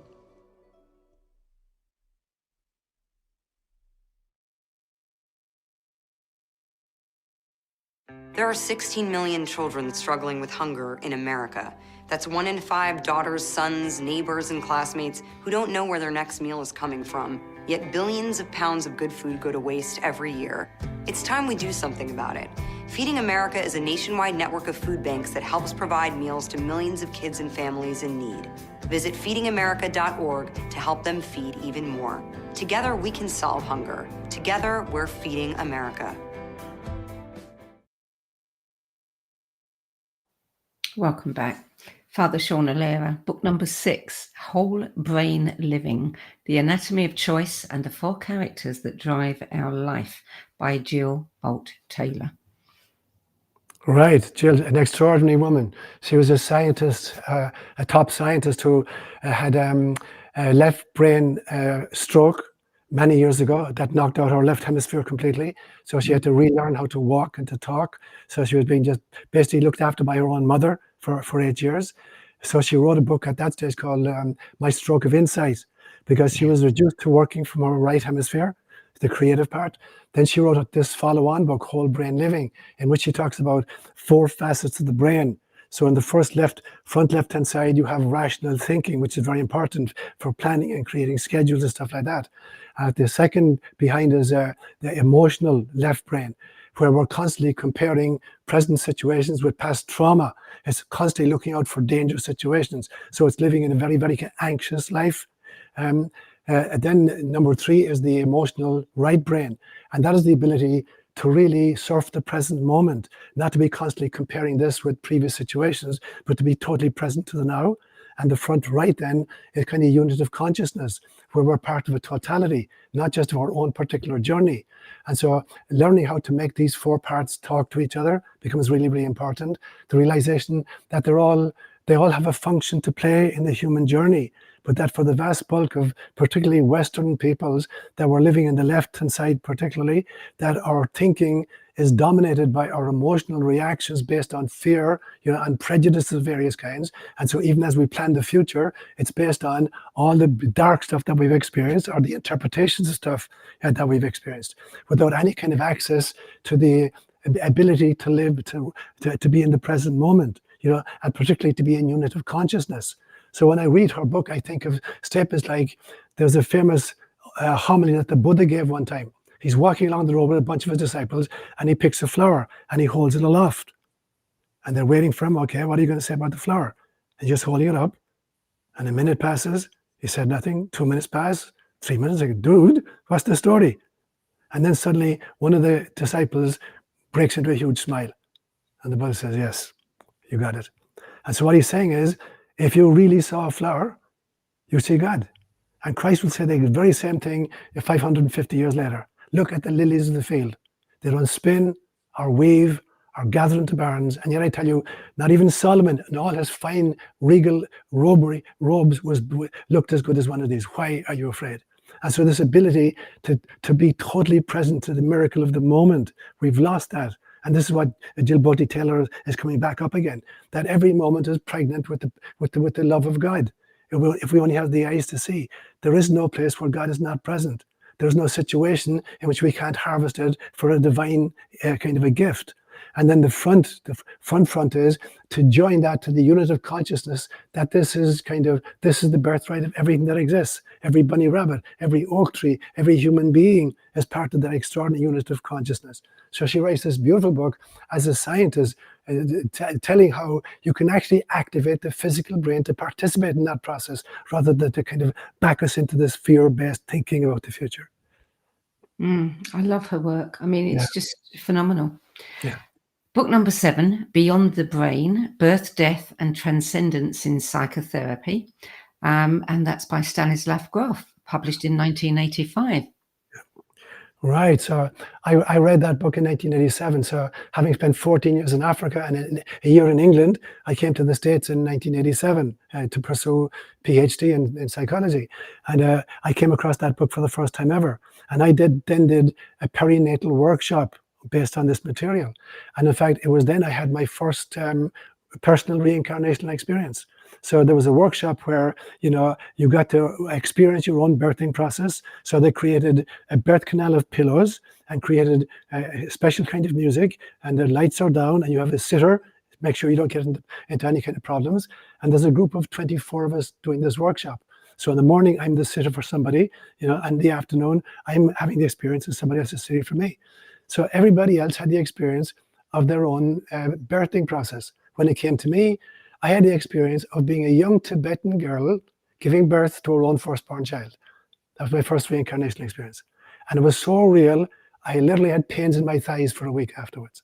There are 16 million children struggling with hunger in America. That's 1 in 5 daughters, sons, neighbors, and classmates who don't know where their next meal is coming from. Yet billions of pounds of good food go to waste every year. It's time we do something about it. Feeding America is a nationwide network of food banks that helps provide meals to millions of kids and families in need. Visit feedingamerica.org to help them feed even more. Together, we can solve hunger. Together, we're feeding America. Welcome back. Father Sean Alera, book number 6, Whole Brain Living, The Anatomy of Choice and the 4 Characters That Drive Our Life by Jill Bolt Taylor. Right, Jill, an extraordinary woman. She was a scientist, a top scientist who had a left brain stroke many years ago that knocked out her left hemisphere completely. So she had to relearn how to walk and to talk. So she was being just basically looked after by her own mother for 8 years. So she wrote a book at that stage called My Stroke of Insight, because she was reduced to working from her right hemisphere, the creative part. Then she wrote this follow-on book, Whole Brain Living, in which she talks about 4 facets of the brain. So in the front left-hand side, you have rational thinking, which is very important for planning and creating schedules and stuff like that. The second behind is the emotional left brain, where we're constantly comparing present situations with past trauma. It's constantly looking out for dangerous situations. So it's living in a very, very anxious life. Then number 3 is the emotional right brain. And that is the ability to really surf the present moment, not to be constantly comparing this with previous situations, but to be totally present to the now. And the front right then is kind of unit of consciousness, where we're part of a totality, not just of our own particular journey. And so learning how to make these four parts talk to each other becomes really, really important. The realization that they all have a function to play in the human journey, but that for the vast bulk of particularly Western peoples that were living in the left-hand side particularly, that our thinking is dominated by our emotional reactions based on fear, and prejudice of various kinds. And so even as we plan the future, it's based on all the dark stuff that we've experienced, or the interpretations of stuff that we've experienced, without any kind of access to the ability to live, to be in the present moment, and particularly to be in unit of consciousness. So when I read her book, I think of Step as like, there's a famous homily that the Buddha gave one time. He's walking along the road with a bunch of his disciples, and he picks a flower and he holds it aloft. And they're waiting for him. Okay, what are you going to say about the flower? And just holding it up. And a minute passes. He said nothing. 2 minutes pass. 3 minutes. Like, dude, what's the story? And then suddenly one of the disciples breaks into a huge smile. And the Buddha says, yes, you got it. And so what he's saying is, if you really saw a flower, you see God. And Christ will say the very same thing 550 years later. Look at the lilies of the field. They don't spin or weave or gather into barns. And yet I tell you, not even Solomon in all his fine regal robes looked as good as one of these. Why are you afraid? And so this ability to be totally present to the miracle of the moment, we've lost that. And this is what Jill Bolte Taylor is coming back up again, that every moment is pregnant with the love of God. If we only have the eyes to see, there is no place where God is not present. There's no situation in which we can't harvest it for a divine kind of a gift. And then the front is to join that to the unit of consciousness, that this is the birthright of everything that exists. Every bunny rabbit, every oak tree, every human being is part of that extraordinary unit of consciousness. So she writes this beautiful book as a scientist, telling how you can actually activate the physical brain to participate in that process, rather than to kind of back us into this fear-based thinking about the future. I love her work. I mean, it's just phenomenal. Yeah. Book number 7, Beyond the Brain, Birth, Death and Transcendence in Psychotherapy. And that's by Stanislav Grof, published in 1985. Right. So I read that book in 1987. So having spent 14 years in Africa and a year in England, I came to the States in 1987 to pursue PhD in psychology. And I came across that book for the first time ever. And I did a perinatal workshop based on this material. And in fact, it was then I had my first personal reincarnational experience. So there was a workshop where, you got to experience your own birthing process. So they created a birth canal of pillows and created a special kind of music, and the lights are down and you have a sitter, make sure you don't get into any kind of problems. And there's a group of 24 of us doing this workshop. So in the morning, I'm the sitter for somebody, and in the afternoon, I'm having the experience and somebody else is sitting for me. So everybody else had the experience of their own birthing process. When it came to me, I had the experience of being a young Tibetan girl giving birth to her own firstborn child. That was my first reincarnation experience. And it was so real, I literally had pains in my thighs for a week afterwards.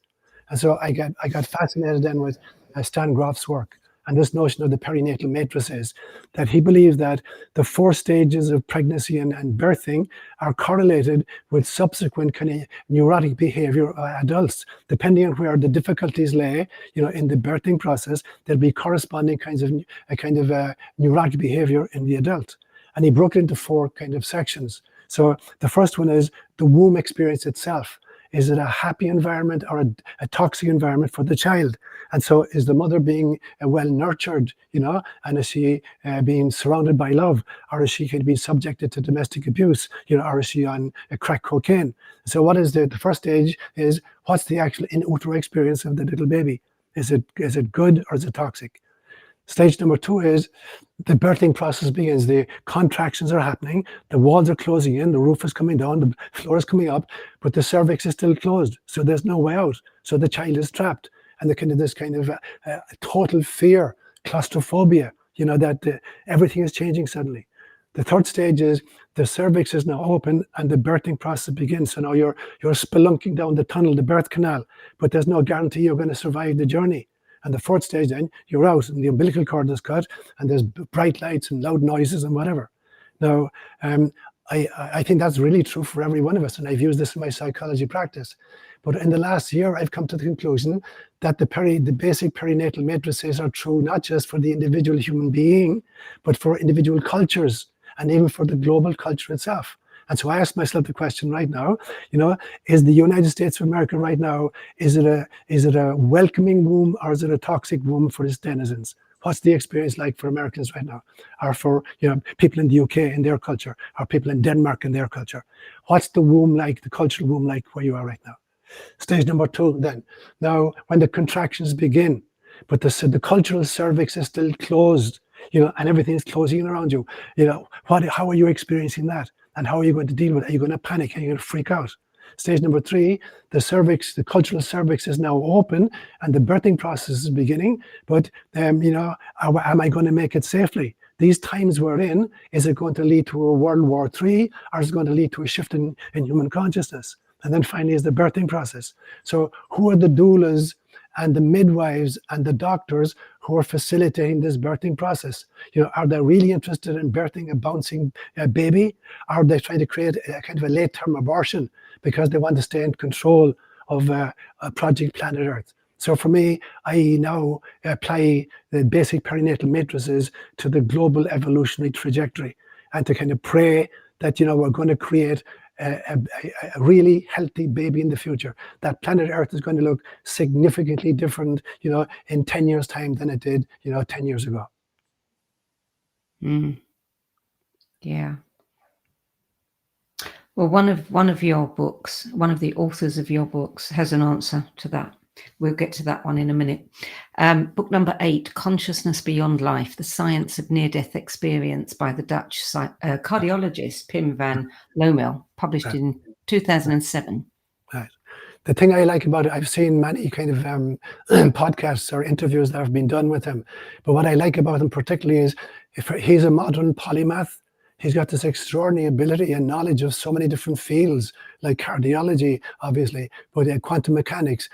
And so I got fascinated then with Stan Grof's work. And this notion of the perinatal matrices, that he believes that the 4 stages of pregnancy and birthing are correlated with subsequent kind of neurotic behavior of adults. Depending on where the difficulties lay, in the birthing process, there'll be corresponding kinds of neurotic behavior in the adult. And he broke it into 4 kind of sections. So the first one is the womb experience itself. Is it a happy environment or a toxic environment for the child? And so is the mother being well nurtured, and is she being surrounded by love? Or is she going to be subjected to domestic abuse, or is she on crack cocaine? So what is the first stage is, what's the actual in utero experience of the little baby? Is it good or is it toxic? Stage number 2 is the birthing process begins. The contractions are happening, the walls are closing in, the roof is coming down, the floor is coming up, but the cervix is still closed. So there's no way out. So the child is trapped. And this kind of total fear, claustrophobia, that everything is changing suddenly. The third stage is the cervix is now open and the birthing process begins. So now you're spelunking down the tunnel, the birth canal, but there's no guarantee you're going to survive the journey. And the fourth stage, then you're out, and the umbilical cord is cut, and there's bright lights and loud noises and whatever. Now, I think that's really true for every one of us, and I've used this in my psychology practice. But in the last year, I've come to the conclusion that the basic perinatal matrices are true not just for the individual human being, but for individual cultures and even for the global culture itself. And so I ask myself the question right now, is the United States of America right now, is it a welcoming womb, or is it a toxic womb for its denizens? What's the experience like for Americans right now, or for people in the UK in their culture, or people in Denmark in their culture? What's the womb like, the cultural womb like where you are right now? Stage number 2 then. Now, when the contractions begin, but the cultural cervix is still closed, and everything is closing around you, how are you experiencing that? And how are you going to deal with it? Are you going to panic? Are you going to freak out? Stage number 3, the cultural cervix is now open and the birthing process is beginning, but am I going to make it safely? These times we're in, is it going to lead to a World War III, or is it going to lead to a shift in human consciousness? And then finally is the birthing process. So who are the doulas and the midwives and the doctors who are facilitating this birthing process? Are they really interested in birthing a bouncing baby? Are they trying to create a kind of a late-term abortion because they want to stay in control of Project Planet Earth? So for me, I now apply the basic perinatal matrices to the global evolutionary trajectory, and to kind of pray that we're going to create a really healthy baby in the future. That planet Earth is going to look significantly different, in 10 years' time than it did, 10 years ago. Yeah. Well, one of your books, one of the authors of your books, has an answer to that. We'll get to that one in a minute. Book number 8, Consciousness Beyond Life, The Science of Near-Death Experience, by the Dutch cardiologist Pim van Lommel, published in 2007. Right. The thing I like about it, I've seen many kind of podcasts or interviews that have been done with him. But what I like about him particularly is he's a modern polymath. He's got this extraordinary ability and knowledge of so many different fields, like cardiology, obviously, but quantum mechanics,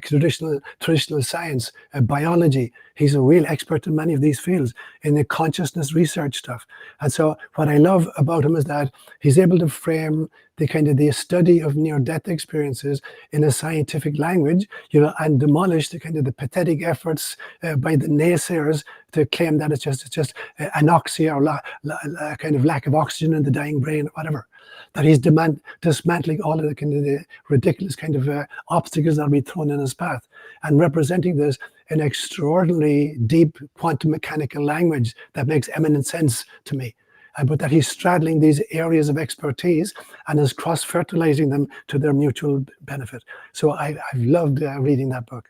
traditional science, biology. He's a real expert in many of these fields, in the consciousness research stuff. And so what I love about him is that he's able to frame the study of near-death experiences in a scientific language, and demolish the pathetic efforts by the naysayers to claim that it's just anoxia, or a kind of lack of oxygen in the dying brain, or whatever. That he's dismantling all of the ridiculous obstacles that will be thrown in his path, and representing this in extraordinarily deep quantum mechanical language that makes eminent sense to me. But that he's straddling these areas of expertise and is cross-fertilizing them to their mutual benefit. So I've loved reading that book.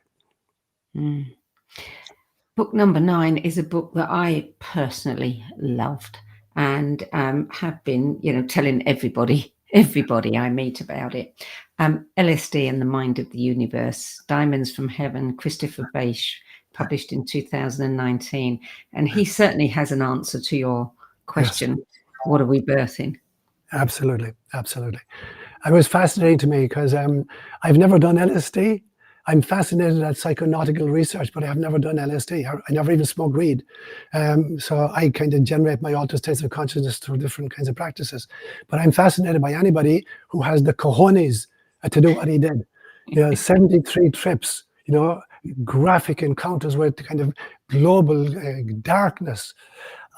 Book number 9 is a book that I personally loved, and have been, telling everybody I meet about it. LSD and the Mind of the Universe, Diamonds from Heaven, Christopher Bache, published in 2019. And he certainly has an answer to your question. Yes. What are we birthing? Absolutely. It was fascinating to me because I've never done LSD. I'm fascinated at psychonautical research, but I have never done LSD. I never even smoked weed. So I kind of generate my altered states of consciousness through different kinds of practices. But I'm fascinated by anybody who has the cojones to do what he did. 73 trips, graphic encounters with kind of global darkness.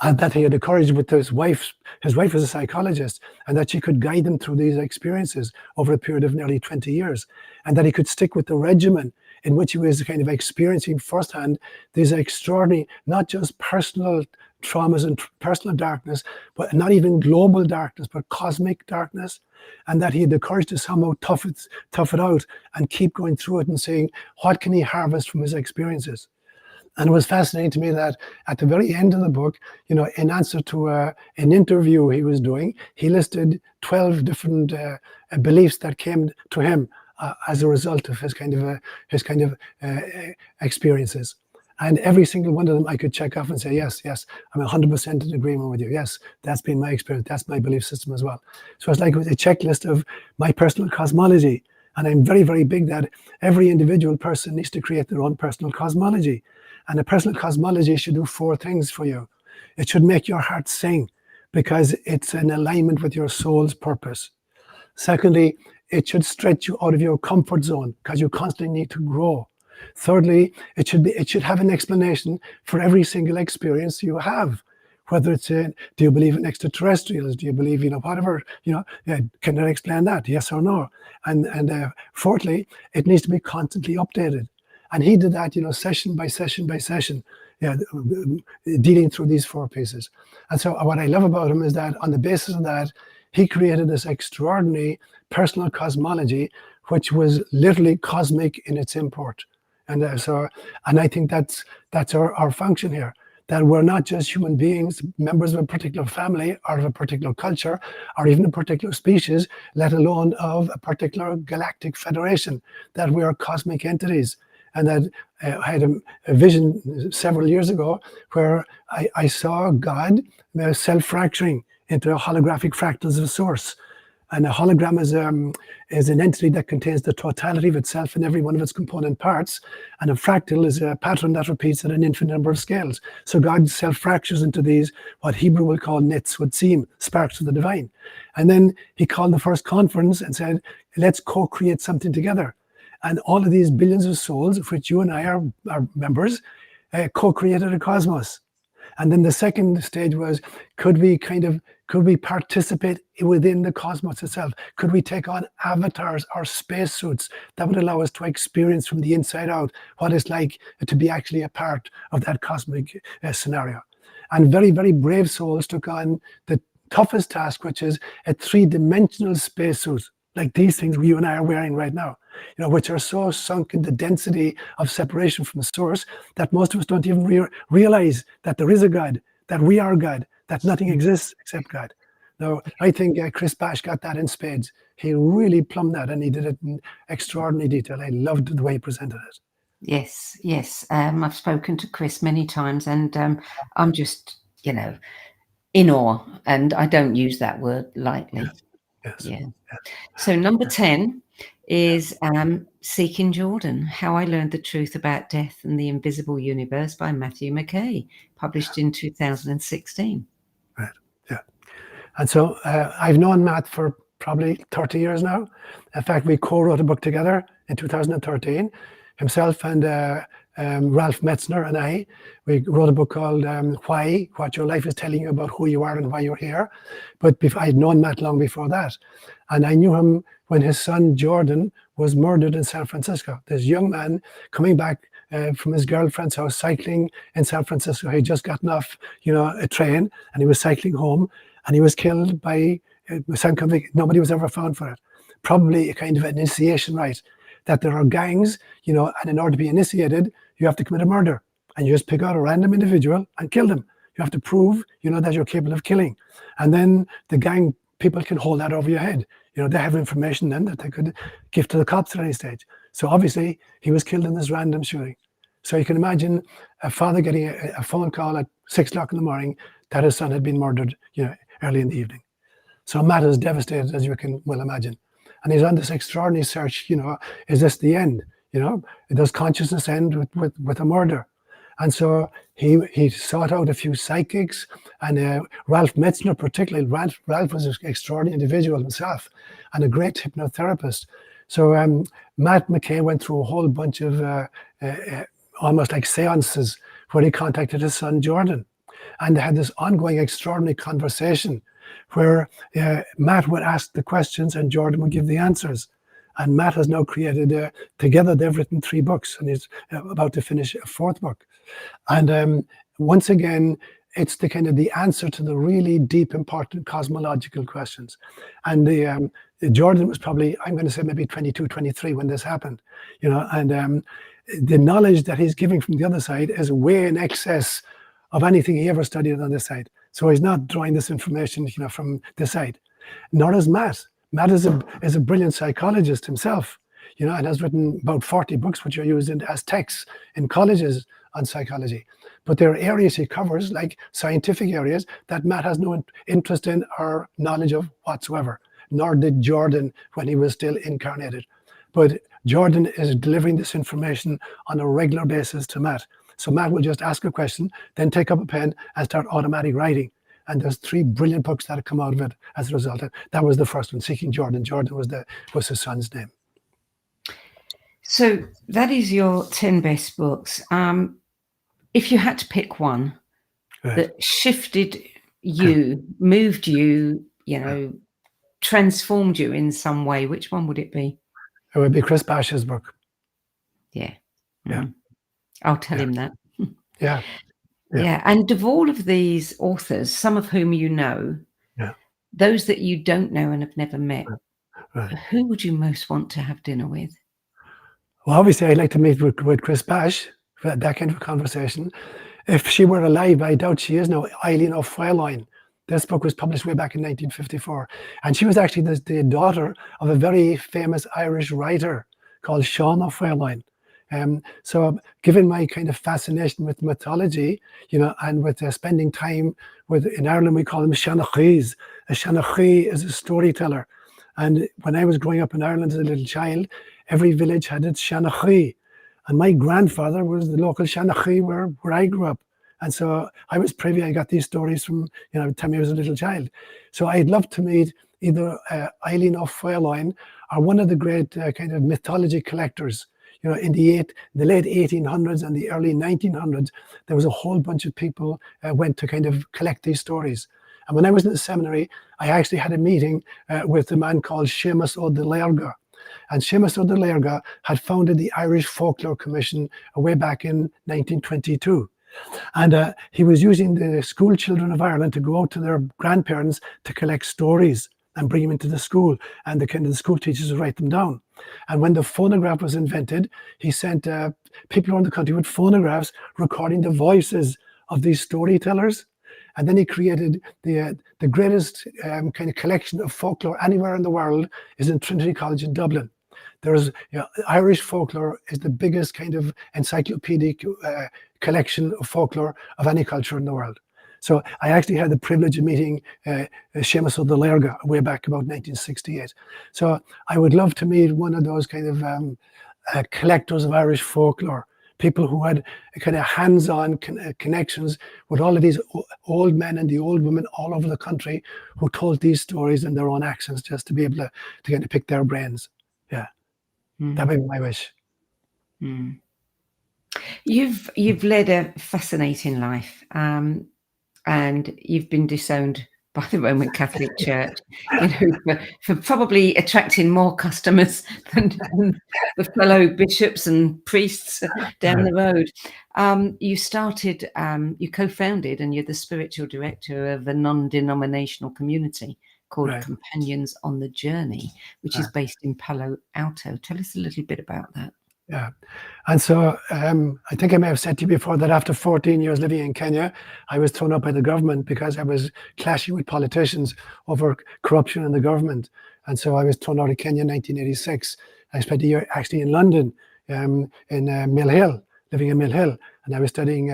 And that he had the courage with his wife. His wife was a psychologist, and that she could guide him through these experiences over a period of nearly 20 years. And that he could stick with the regimen in which he was kind of experiencing firsthand these extraordinary, not just personal traumas and personal darkness, but not even global darkness, but cosmic darkness. And that he had the courage to somehow tough it out and keep going through it and saying, what can he harvest from his experiences? And it was fascinating to me that at the very end of the book, in answer to an interview he was doing, he listed 12 different beliefs that came to him as a result of his experiences. And every single one of them I could check off and say, yes, I'm 100% in agreement with you. Yes, that's been my experience. That's my belief system as well. So it's like a checklist of my personal cosmology. And I'm very, very big that every individual person needs to create their own personal cosmology. And a personal cosmology should do 4 things for you. It should make your heart sing because it's in alignment with your soul's purpose. Secondly, it should stretch you out of your comfort zone because you constantly need to grow. Thirdly, it should have an explanation for every single experience you have. Whether it's do you believe in extraterrestrials? Do you believe, whatever, can I explain that? Yes or no? And fourthly, it needs to be constantly updated. And he did that, session by session by session, dealing through these 4 pieces. And so what I love about him is that on the basis of that, he created this extraordinary personal cosmology, which was literally cosmic in its import. And I think that's our function here. That we're not just human beings, members of a particular family or of a particular culture or even a particular species, let alone of a particular galactic federation, that we are cosmic entities. And that I had a vision several years ago where I saw God self-fracturing into holographic fractals of source. And a hologram is an entity that contains the totality of itself in every one of its component parts. And a fractal is a pattern that repeats at an infinite number of scales. So God self-fractures into these, what Hebrew will call nitzvotzim, sparks of the divine. And then he called the first conference and said, let's co-create something together. And all of these billions of souls, of which you and I are members, co-created a cosmos. And then the second stage was, could we participate within the cosmos itself? Could we take on avatars or spacesuits that would allow us to experience from the inside out what it's like to be actually a part of that cosmic scenario? And very, very brave souls took on the toughest task, which is a 3-dimensional spacesuit, like these things you and I are wearing right now, which are so sunk in the density of separation from the source that most of us don't even realize that there is a God, that we are God, that nothing exists except God. Now, I think Chris Bash got that in spades. He really plumbed that, and he did it in extraordinary detail. I loved the way he presented it. Yes. I've spoken to Chris many times, and I'm just, in awe, and I don't use that word lightly. Yes. Yeah. So number 10 is Seeking Jordan, How I Learned the Truth About Death and the Invisible Universe by Matthew McKay, published in 2016. Right, yeah. And so I've known Matt for probably 30 years now. In fact, we co-wrote a book together in 2013. Himself and Ralph Metzner and I, we wrote a book called Why, What Your Life is Telling You About Who You Are and Why You're Here. But I'd known Matt long before that. And I knew him when his son Jordan was murdered in San Francisco. This young man coming back from his girlfriend's house, cycling in San Francisco. He'd just gotten off, a train, and he was cycling home, and he was killed by some convict. Nobody was ever found for it. Probably a kind of initiation rite, that there are gangs, and in order to be initiated, you have to commit a murder, and you just pick out a random individual and kill them. You have to prove, that you're capable of killing, and then the gang people can hold that over your head. They have information then that they could give to the cops at any stage. So obviously, he was killed in this random shooting. So you can imagine a father getting a phone call at 6 o'clock in the morning that his son had been murdered, early in the evening. So Matt is devastated, as you can well imagine. And he's on this extraordinary search, is this the end? Does consciousness end with a murder? And so he sought out a few psychics, and Ralph Metzner particularly. Ralph was an extraordinary individual himself and a great hypnotherapist. So Matt McKay went through a whole bunch of almost like seances where he contacted his son Jordan, and they had this ongoing extraordinary conversation where Matt would ask the questions and Jordan would give the answers. And Matt has now created, together they've written 3 books, and he's about to finish a 4th book. And once again, it's the answer to the really deep, important cosmological questions. And Jordan was probably, I'm going to say maybe 22, 23 when this happened, and the knowledge that he's giving from the other side is way in excess of anything he ever studied on this side. So he's not drawing this information, from this side. Nor is Matt. Matt is a brilliant psychologist himself, and has written about 40 books which are used as texts in colleges on psychology. But there are areas he covers, like scientific areas, that Matt has no interest in or knowledge of whatsoever, nor did Jordan when he was still incarnated. but Jordan is delivering this information on a regular basis to Matt. So Matt will just ask a question, then take up a pen and start automatic writing. And there's 3 brilliant books that have come out of it as a result. And that was the first one, Seeking Jordan. Jordan was his son's name. So that is your 10 best books. If you had to pick one that shifted you, moved you, transformed you in some way, which one would it be? It would be Chris Bash's book. Yeah. Yeah. I'll tell him that. Yeah. Yeah. And of all of these authors, some of whom you know, those that you don't know and have never met, who would you most want to have dinner with? Well, obviously, I'd like to meet with Chris Bash for that kind of a conversation. If she were alive, I doubt she is now, Eileen O'Freilein. This book was published way back in 1954. And she was actually the daughter of a very famous Irish writer called Sean O'Freilein. So given my kind of fascination with mythology, and with spending time in Ireland, we call them Shanachis. A Shanachi is a storyteller. And when I was growing up in Ireland as a little child, every village had its Shanachi. And my grandfather was the local Shanachi where I grew up. And so I was privy, I got these stories from, the time I was a little child. So I'd love to meet either Eileen O'Freilein or one of the great kind of mythology collectors. In the late 1800s and the early 1900s, there was a whole bunch of people went to kind of collect these stories. And when I was in the seminary, I actually had a meeting with a man called Seamus Ó Lairge. And Seamus Ó Lairge had founded the Irish Folklore Commission way back in 1922. And he was using the school children of Ireland to go out to their grandparents to collect stories and bring them into the school. And the school teachers would write them down. And when the phonograph was invented, he sent people around the country with phonographs recording the voices of these storytellers. And then he created the greatest kind of collection of folklore anywhere in the world is in Trinity College in Dublin. There's Irish folklore is the biggest kind of encyclopedic collection of folklore of any culture in the world. So I actually had the privilege of meeting Seamus Ó Lairge way back about 1968. So I would love to meet one of those kind of collectors of Irish folklore, people who had kind of hands-on connections with all of these old men and the old women all over the country who told these stories in their own accents, just to be able to kind of pick their brains. Yeah, that would be my wish. You've led a fascinating life, and you've been disowned by the Roman Catholic Church, for probably attracting more customers than the fellow bishops and priests down the road. You co-founded, and you're the spiritual director of a non-denominational community called Companions on the Journey, which is based in Palo Alto. Tell us a little bit about that. Yeah. And so I think I may have said to you before that after 14 years living in Kenya, I was thrown out by the government because I was clashing with politicians over corruption in the government. And so I was thrown out of Kenya in 1986. I spent a year actually in London, in Mill Hill, living in Mill Hill. And I was studying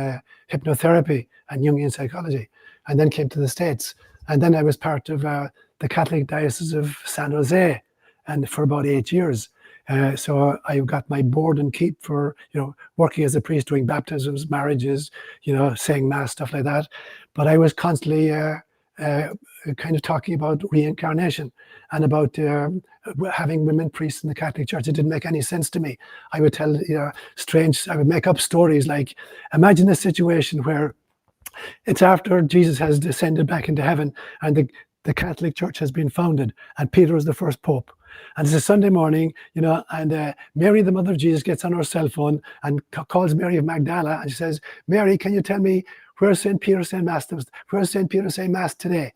hypnotherapy and Jungian psychology, and then came to the States. And then I was part of the Catholic Diocese of San Jose, and for about 8 years. So I got my board and keep for, working as a priest, doing baptisms, marriages, saying mass, stuff like that. But I was constantly kind of talking about reincarnation and about having women priests in the Catholic Church. It didn't make any sense to me. I would tell, I would make up stories like, imagine a situation where it's after Jesus has descended back into heaven and the Catholic Church has been founded and Peter is the first pope. And it's a Sunday morning, and Mary, the mother of Jesus, gets on her cell phone and calls Mary of Magdala, and she says, Mary, can you tell me where's St. Peter saying Mass? Where's St. Peter saying Mass today?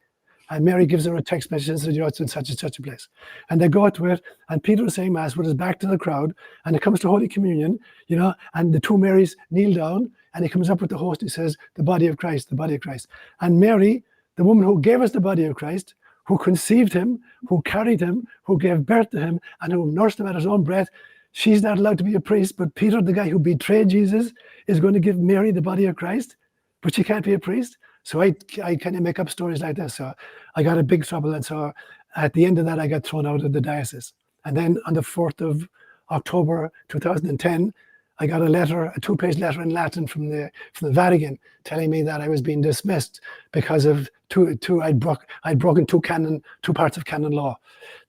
And Mary gives her a text message and says, it's in such and such a place. And they go to it, and Peter is saying Mass with his back to the crowd, and it comes to Holy Communion, and the two Marys kneel down, and he comes up with the host, he says, the body of Christ, the body of Christ. And Mary, the woman who gave us the body of Christ, who conceived him, who carried him, who gave birth to him, and who nursed him at his own breath, she's not allowed to be a priest, but Peter, the guy who betrayed Jesus, is going to give Mary the body of Christ, but she can't be a priest. So I kind of make up stories like this. So I got in big trouble, and so at the end of that, I got thrown out of the diocese. And then on the 4th October 2010, I got a letter, a 2-page letter in Latin from the Vatican, telling me that I was being dismissed because of I'd broken two parts of canon law.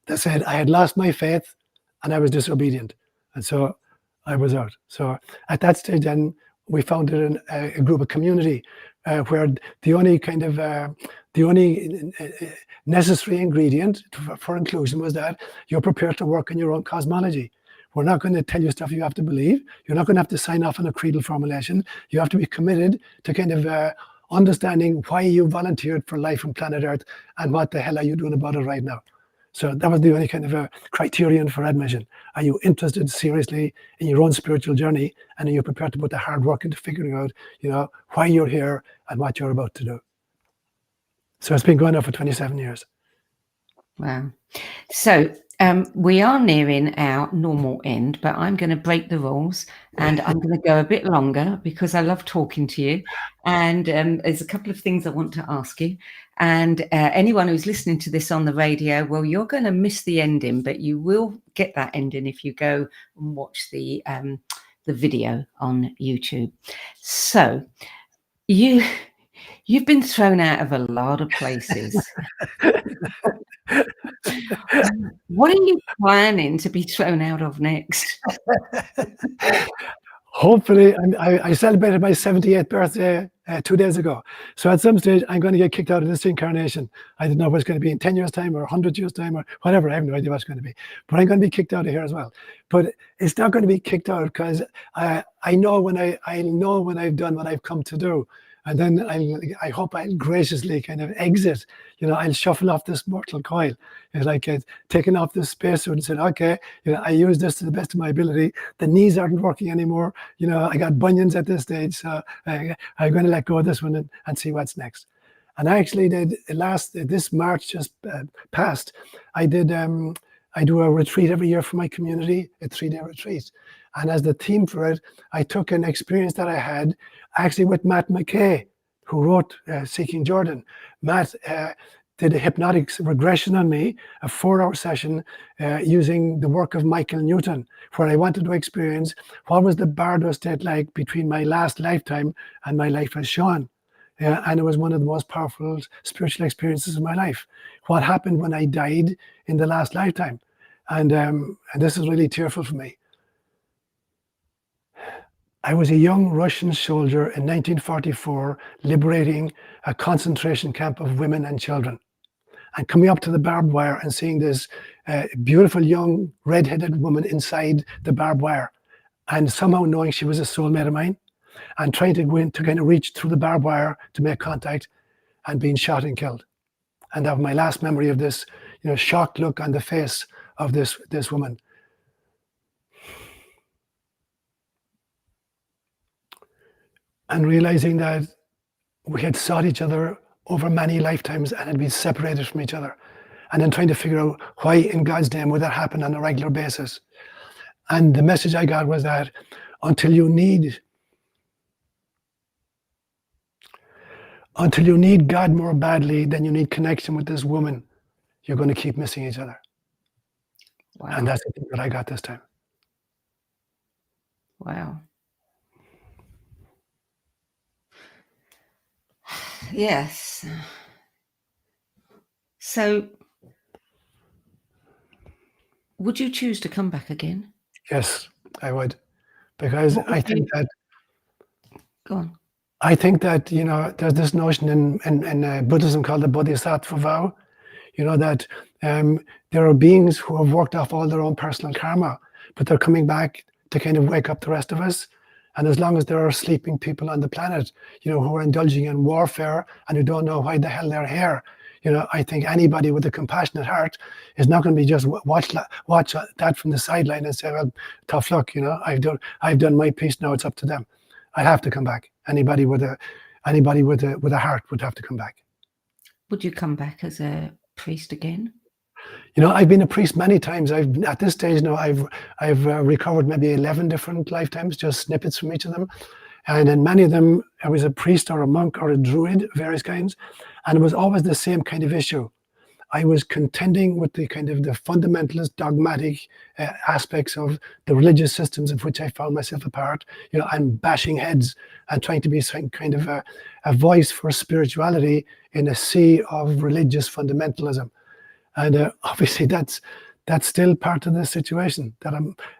That said I had lost my faith and I was disobedient, and so I was out. So at that stage, then we founded a group, of community, where the only necessary ingredient for inclusion was that you're prepared to work in your own cosmology. We're not going to tell you stuff you have to believe. You're not going to have to sign off on a creedal formulation. You have to be committed to kind of understanding why you volunteered for life on planet Earth and what the hell are you doing about it right now. So that was the only kind of a criterion for admission. Are you interested seriously in your own spiritual journey, and are you prepared to put the hard work into figuring out, why you're here and what you're about to do? So it's been going on for 27 years. Wow. So we are nearing our normal end, but I'm going to break the rules and I'm going to go a bit longer because I love talking to you. And there's a couple of things I want to ask you. And anyone who's listening to this on the radio, well, you're going to miss the ending, but you will get that ending if you go and watch the video on YouTube. So you've been thrown out of a lot of places. What are you planning to be thrown out of next? Hopefully, I celebrated my 78th birthday 2 days ago. So at some stage, I'm going to get kicked out of this incarnation. I don't know what's going to be in 10 years' time or 100 years' time or whatever. I have no idea what's going to be. But I'm going to be kicked out of here as well. But it's not going to be kicked out because I know when I've done what I've come to do. And then I hope I'll graciously kind of exit. I'll shuffle off this mortal coil. It's like taking off this spacesuit and saying, okay, I use this to the best of my ability. The knees aren't working anymore. I got bunions at this stage. So I'm going to let go of this one and see what's next. And I actually did this March just passed. I do a retreat every year for my community, a 3-day retreat. And as the theme for it, I took an experience that I had actually with Matt McKay, who wrote Seeking Jordan. Matt did a hypnotic regression on me, a 4-hour session using the work of Michael Newton, where I wanted to experience what was the bardo state like between my last lifetime and my life as Sean. And it was one of the most powerful spiritual experiences of my life. What happened when I died in the last lifetime? And this is really tearful for me. I was a young Russian soldier in 1944, liberating a concentration camp of women and children. And coming up to the barbed wire and seeing this beautiful young red-headed woman inside the barbed wire, and somehow knowing she was a soulmate of mine, and trying to go in to kind of reach through the barbed wire to make contact, and being shot and killed. And that was my last memory of this, shocked look on the face of this woman. And realizing that we had sought each other over many lifetimes and had been separated from each other. And then trying to figure out why in God's name would that happen on a regular basis. And the message I got was that until you need God more badly than you need connection with this woman, you're going to keep missing each other. Wow. And that's the thing that I got this time. Wow. Yes. So, would you choose to come back again? Yes, I would, because I think that. Go on. I think that there's this notion in Buddhism called the Bodhisattva vow. That there are beings who have worked off all their own personal karma, but they're coming back to kind of wake up the rest of us. And as long as there are sleeping people on the planet, who are indulging in warfare and who don't know why the hell they're here, I think anybody with a compassionate heart is not going to be just watch that from the sideline and say, well, tough luck, I've done my piece, now it's up to them. I have to come back. Anybody with a heart would have to come back. Would you come back as a priest again? I've been a priest many times. At this stage now, I've recovered maybe 11 different lifetimes, just snippets from each of them. And in many of them, I was a priest or a monk or a druid, various kinds. And it was always the same kind of issue. I was contending with the kind of the fundamentalist, dogmatic aspects of the religious systems of which I found myself a part. And bashing heads and trying to be some kind of a voice for spirituality in a sea of religious fundamentalism. And obviously that's still part of the situation, that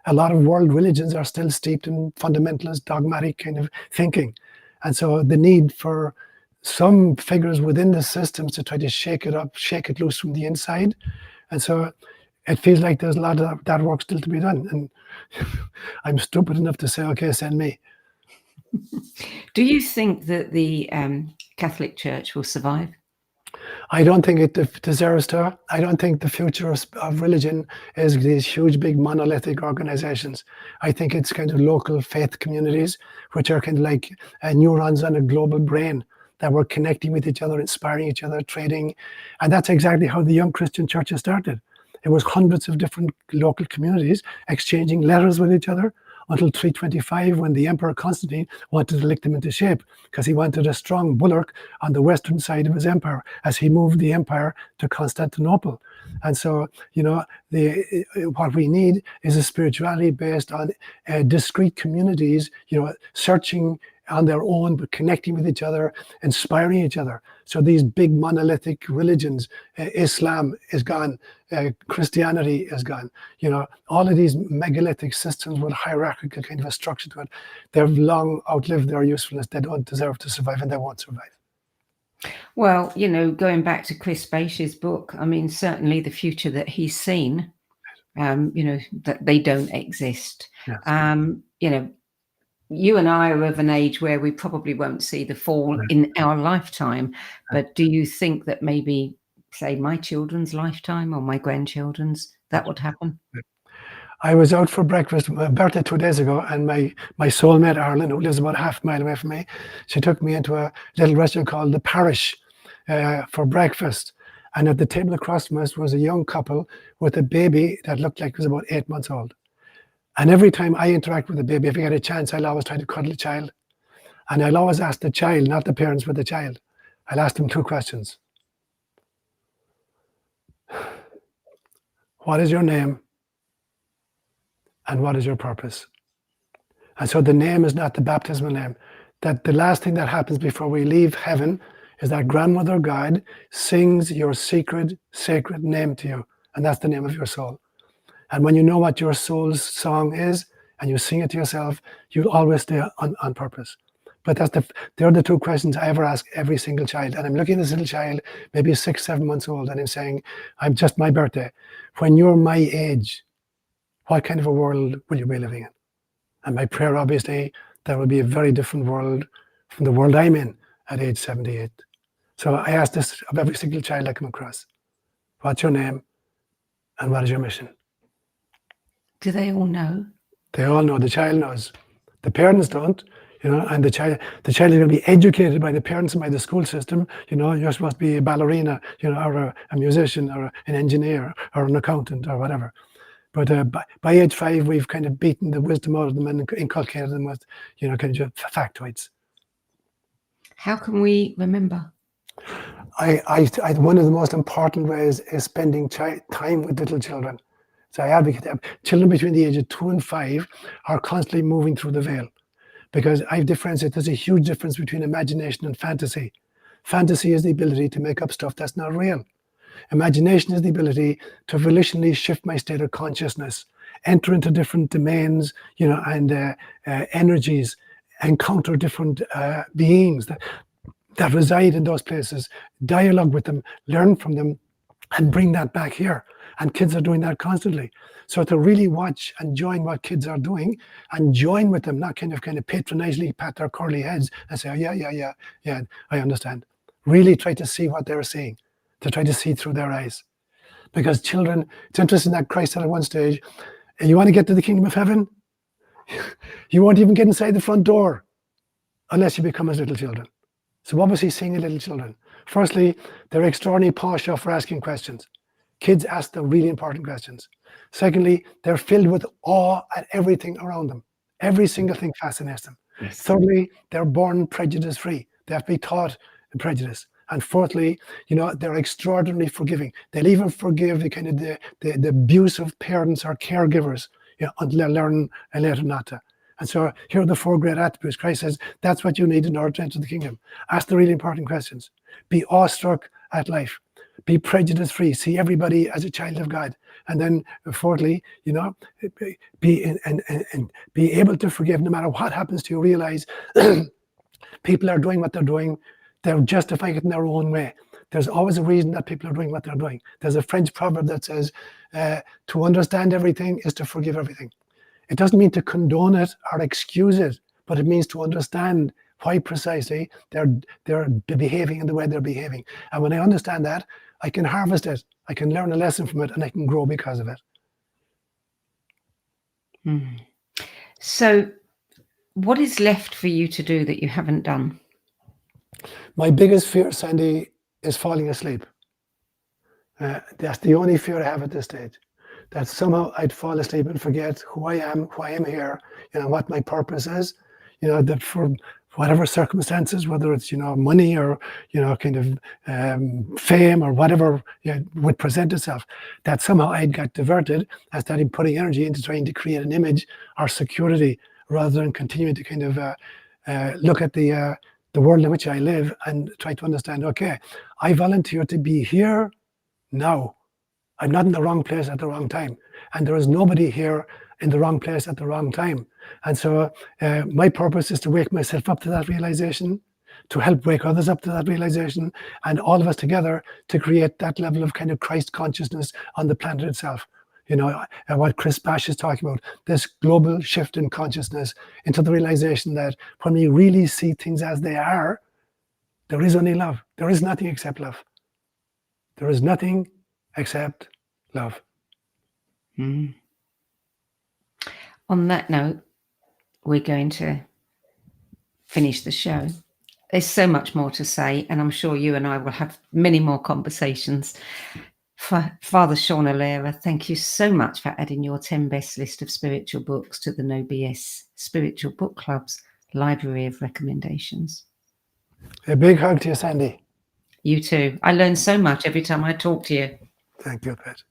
a lot of world religions are still steeped in fundamentalist, dogmatic kind of thinking. And so the need for some figures within the systems to try to shake it up, shake it loose from the inside. And so it feels like there's a lot of that work still to be done. And I'm stupid enough to say, okay, send me. Do you think that the Catholic Church will survive? I don't think it deserves to. I don't think the future of religion is these huge, big monolithic organizations. I think it's kind of local faith communities, which are kind of like neurons on a global brain, that were connecting with each other, inspiring each other, trading. And that's exactly how the young Christian churches started. It was hundreds of different local communities exchanging letters with each other until 325, when the Emperor Constantine wanted to lick them into shape, because he wanted a strong bulwark on the western side of his empire as he moved the empire to Constantinople. And so, what we need is a spirituality based on discrete communities, searching on their own, but connecting with each other, inspiring each other. So these big monolithic religions, Islam is gone, Christianity is gone. All of these megalithic systems with hierarchical kind of a structure to it, they've long outlived their usefulness. They don't deserve to survive, and they won't survive. Well, going back to Chris Bache's book, I mean, certainly the future that he's seen, that they don't exist. Yes. You and I are of an age where we probably won't see the fall in our lifetime. But do you think that maybe, say, my children's lifetime or my grandchildren's, that would happen? I was out for breakfast, my birthday 2 days ago, and my soulmate, Arlen, who lives about half a mile away from me, she took me into a little restaurant called The Parish for breakfast. And at the table across from us was a young couple with a baby that looked like it was about 8 months old. And every time I interact with a baby, if I get a chance, I'll always try to cuddle a child. And I'll always ask the child, not the parents, but the child. I'll ask them 2 questions. What is your name? And what is your purpose? And so the name is not the baptismal name. That the last thing that happens before we leave heaven is that grandmother God sings your secret, sacred name to you. And that's the name of your soul. And when you know what your soul's song is, and you sing it to yourself, you'll always stay on purpose. But they're the 2 questions I ever ask every single child. And I'm looking at this little child, maybe 6, 7 months old, and I'm saying, I'm just my birthday. When you're my age, what kind of a world will you be living in? And my prayer, obviously, that will be a very different world from the world I'm in at age 78. So I ask this of every single child I come across. What's your name? And what is your mission? Do they all know? They all know. The child knows. The parents don't, and the child is going to be educated by the parents and by the school system. You're supposed to be a ballerina, or a musician, or an engineer, or an accountant, or whatever. But by age 5, we've kind of beaten the wisdom out of them and inculcated them with, kind of factoids. How can we remember? One of the most important ways is spending time with little children. So I advocate that children between the age of 2 and 5 are constantly moving through the veil, because I've differentiated. There's a huge difference between imagination and fantasy. Fantasy is the ability to make up stuff that's not real. Imagination is the ability to volitionally shift my state of consciousness, enter into different domains, and energies, encounter different beings that reside in those places, dialogue with them, learn from them, and bring that back here. And kids are doing that constantly. So to really watch and join what kids are doing and join with them, not kind of patronizingly pat their curly heads and say, oh, yeah, I understand. Really try to see what they're seeing, to try to see through their eyes. Because children, it's interesting that Christ said at one stage, you want to get to the kingdom of heaven? You won't even get inside the front door unless you become as little children. So what was he seeing in little children? Firstly, they're extraordinarily posh for asking questions. Kids ask the really important questions. Secondly, they're filled with awe at everything around them. Every single thing fascinates them. Yes. Thirdly, they're born prejudice-free. They have to be taught prejudice. And fourthly, they're extraordinarily forgiving. They'll even forgive the kind of the abusive parents or caregivers, until they learn later not to. And so here are the 4 great attributes. Christ says that's what you need in order to enter the kingdom. Ask the really important questions. Be awestruck at life. Be prejudice-free. See everybody as a child of God. And then fourthly, be able to forgive no matter what happens to you. Realize people are doing what they're doing. They're justifying it in their own way. There's always a reason that people are doing what they're doing. There's a French proverb that says, to understand everything is to forgive everything. It doesn't mean to condone it or excuse it, but it means to understand why precisely they're behaving in the way they're behaving. And when I understand that, I can harvest it, I can learn a lesson from it, and I can grow because of it. So what is left for you to do that you haven't done? My biggest fear, Sandie, is falling asleep. That's the only fear I have at this stage. That somehow I'd fall asleep and forget who I am, why I'm here, what my purpose is, that for whatever circumstances, whether it's, money or, kind of fame or whatever would present itself, that somehow I'd got diverted and started putting energy into trying to create an image or security rather than continuing to kind of look at the world in which I live and try to understand, okay, I volunteer to be here now. I'm not in the wrong place at the wrong time. And there is nobody here in the wrong place at the wrong time. And so my purpose is to wake myself up to that realization, to help wake others up to that realization, and all of us together to create that level of kind of Christ consciousness on the planet itself. What Chris Bash is talking about, this global shift in consciousness into the realization that when we really see things as they are, there is only love. There is nothing except love. There is nothing except love. On that note, we're going to finish the show. There's so much more to say, and I'm sure you and I will have many more conversations. Father Sean O'Leary, thank you so much for adding your 10 best list of spiritual books to the No BS Spiritual Book Club's library of recommendations. A big hug to you, Sandie. You too. I learn so much every time I talk to you. Thank you, Pat.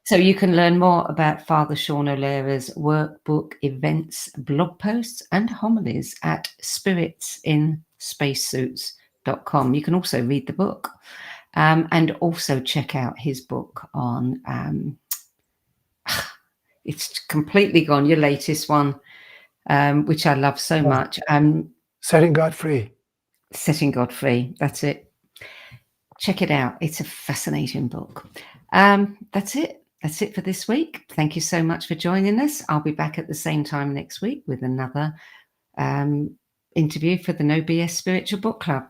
So you can learn more about Father Sean O'Leary's workbook, events, blog posts and homilies at spiritsin spacesuits.com. You can also read the book and also check out his book on, it's completely gone, your latest one, which I love so much. Setting God Free. Setting God Free, that's it. Check it out. It's a fascinating book. That's it. That's it for this week. Thank you so much for joining us. I'll be back at the same time next week with another interview for the No BS Spiritual Book Club.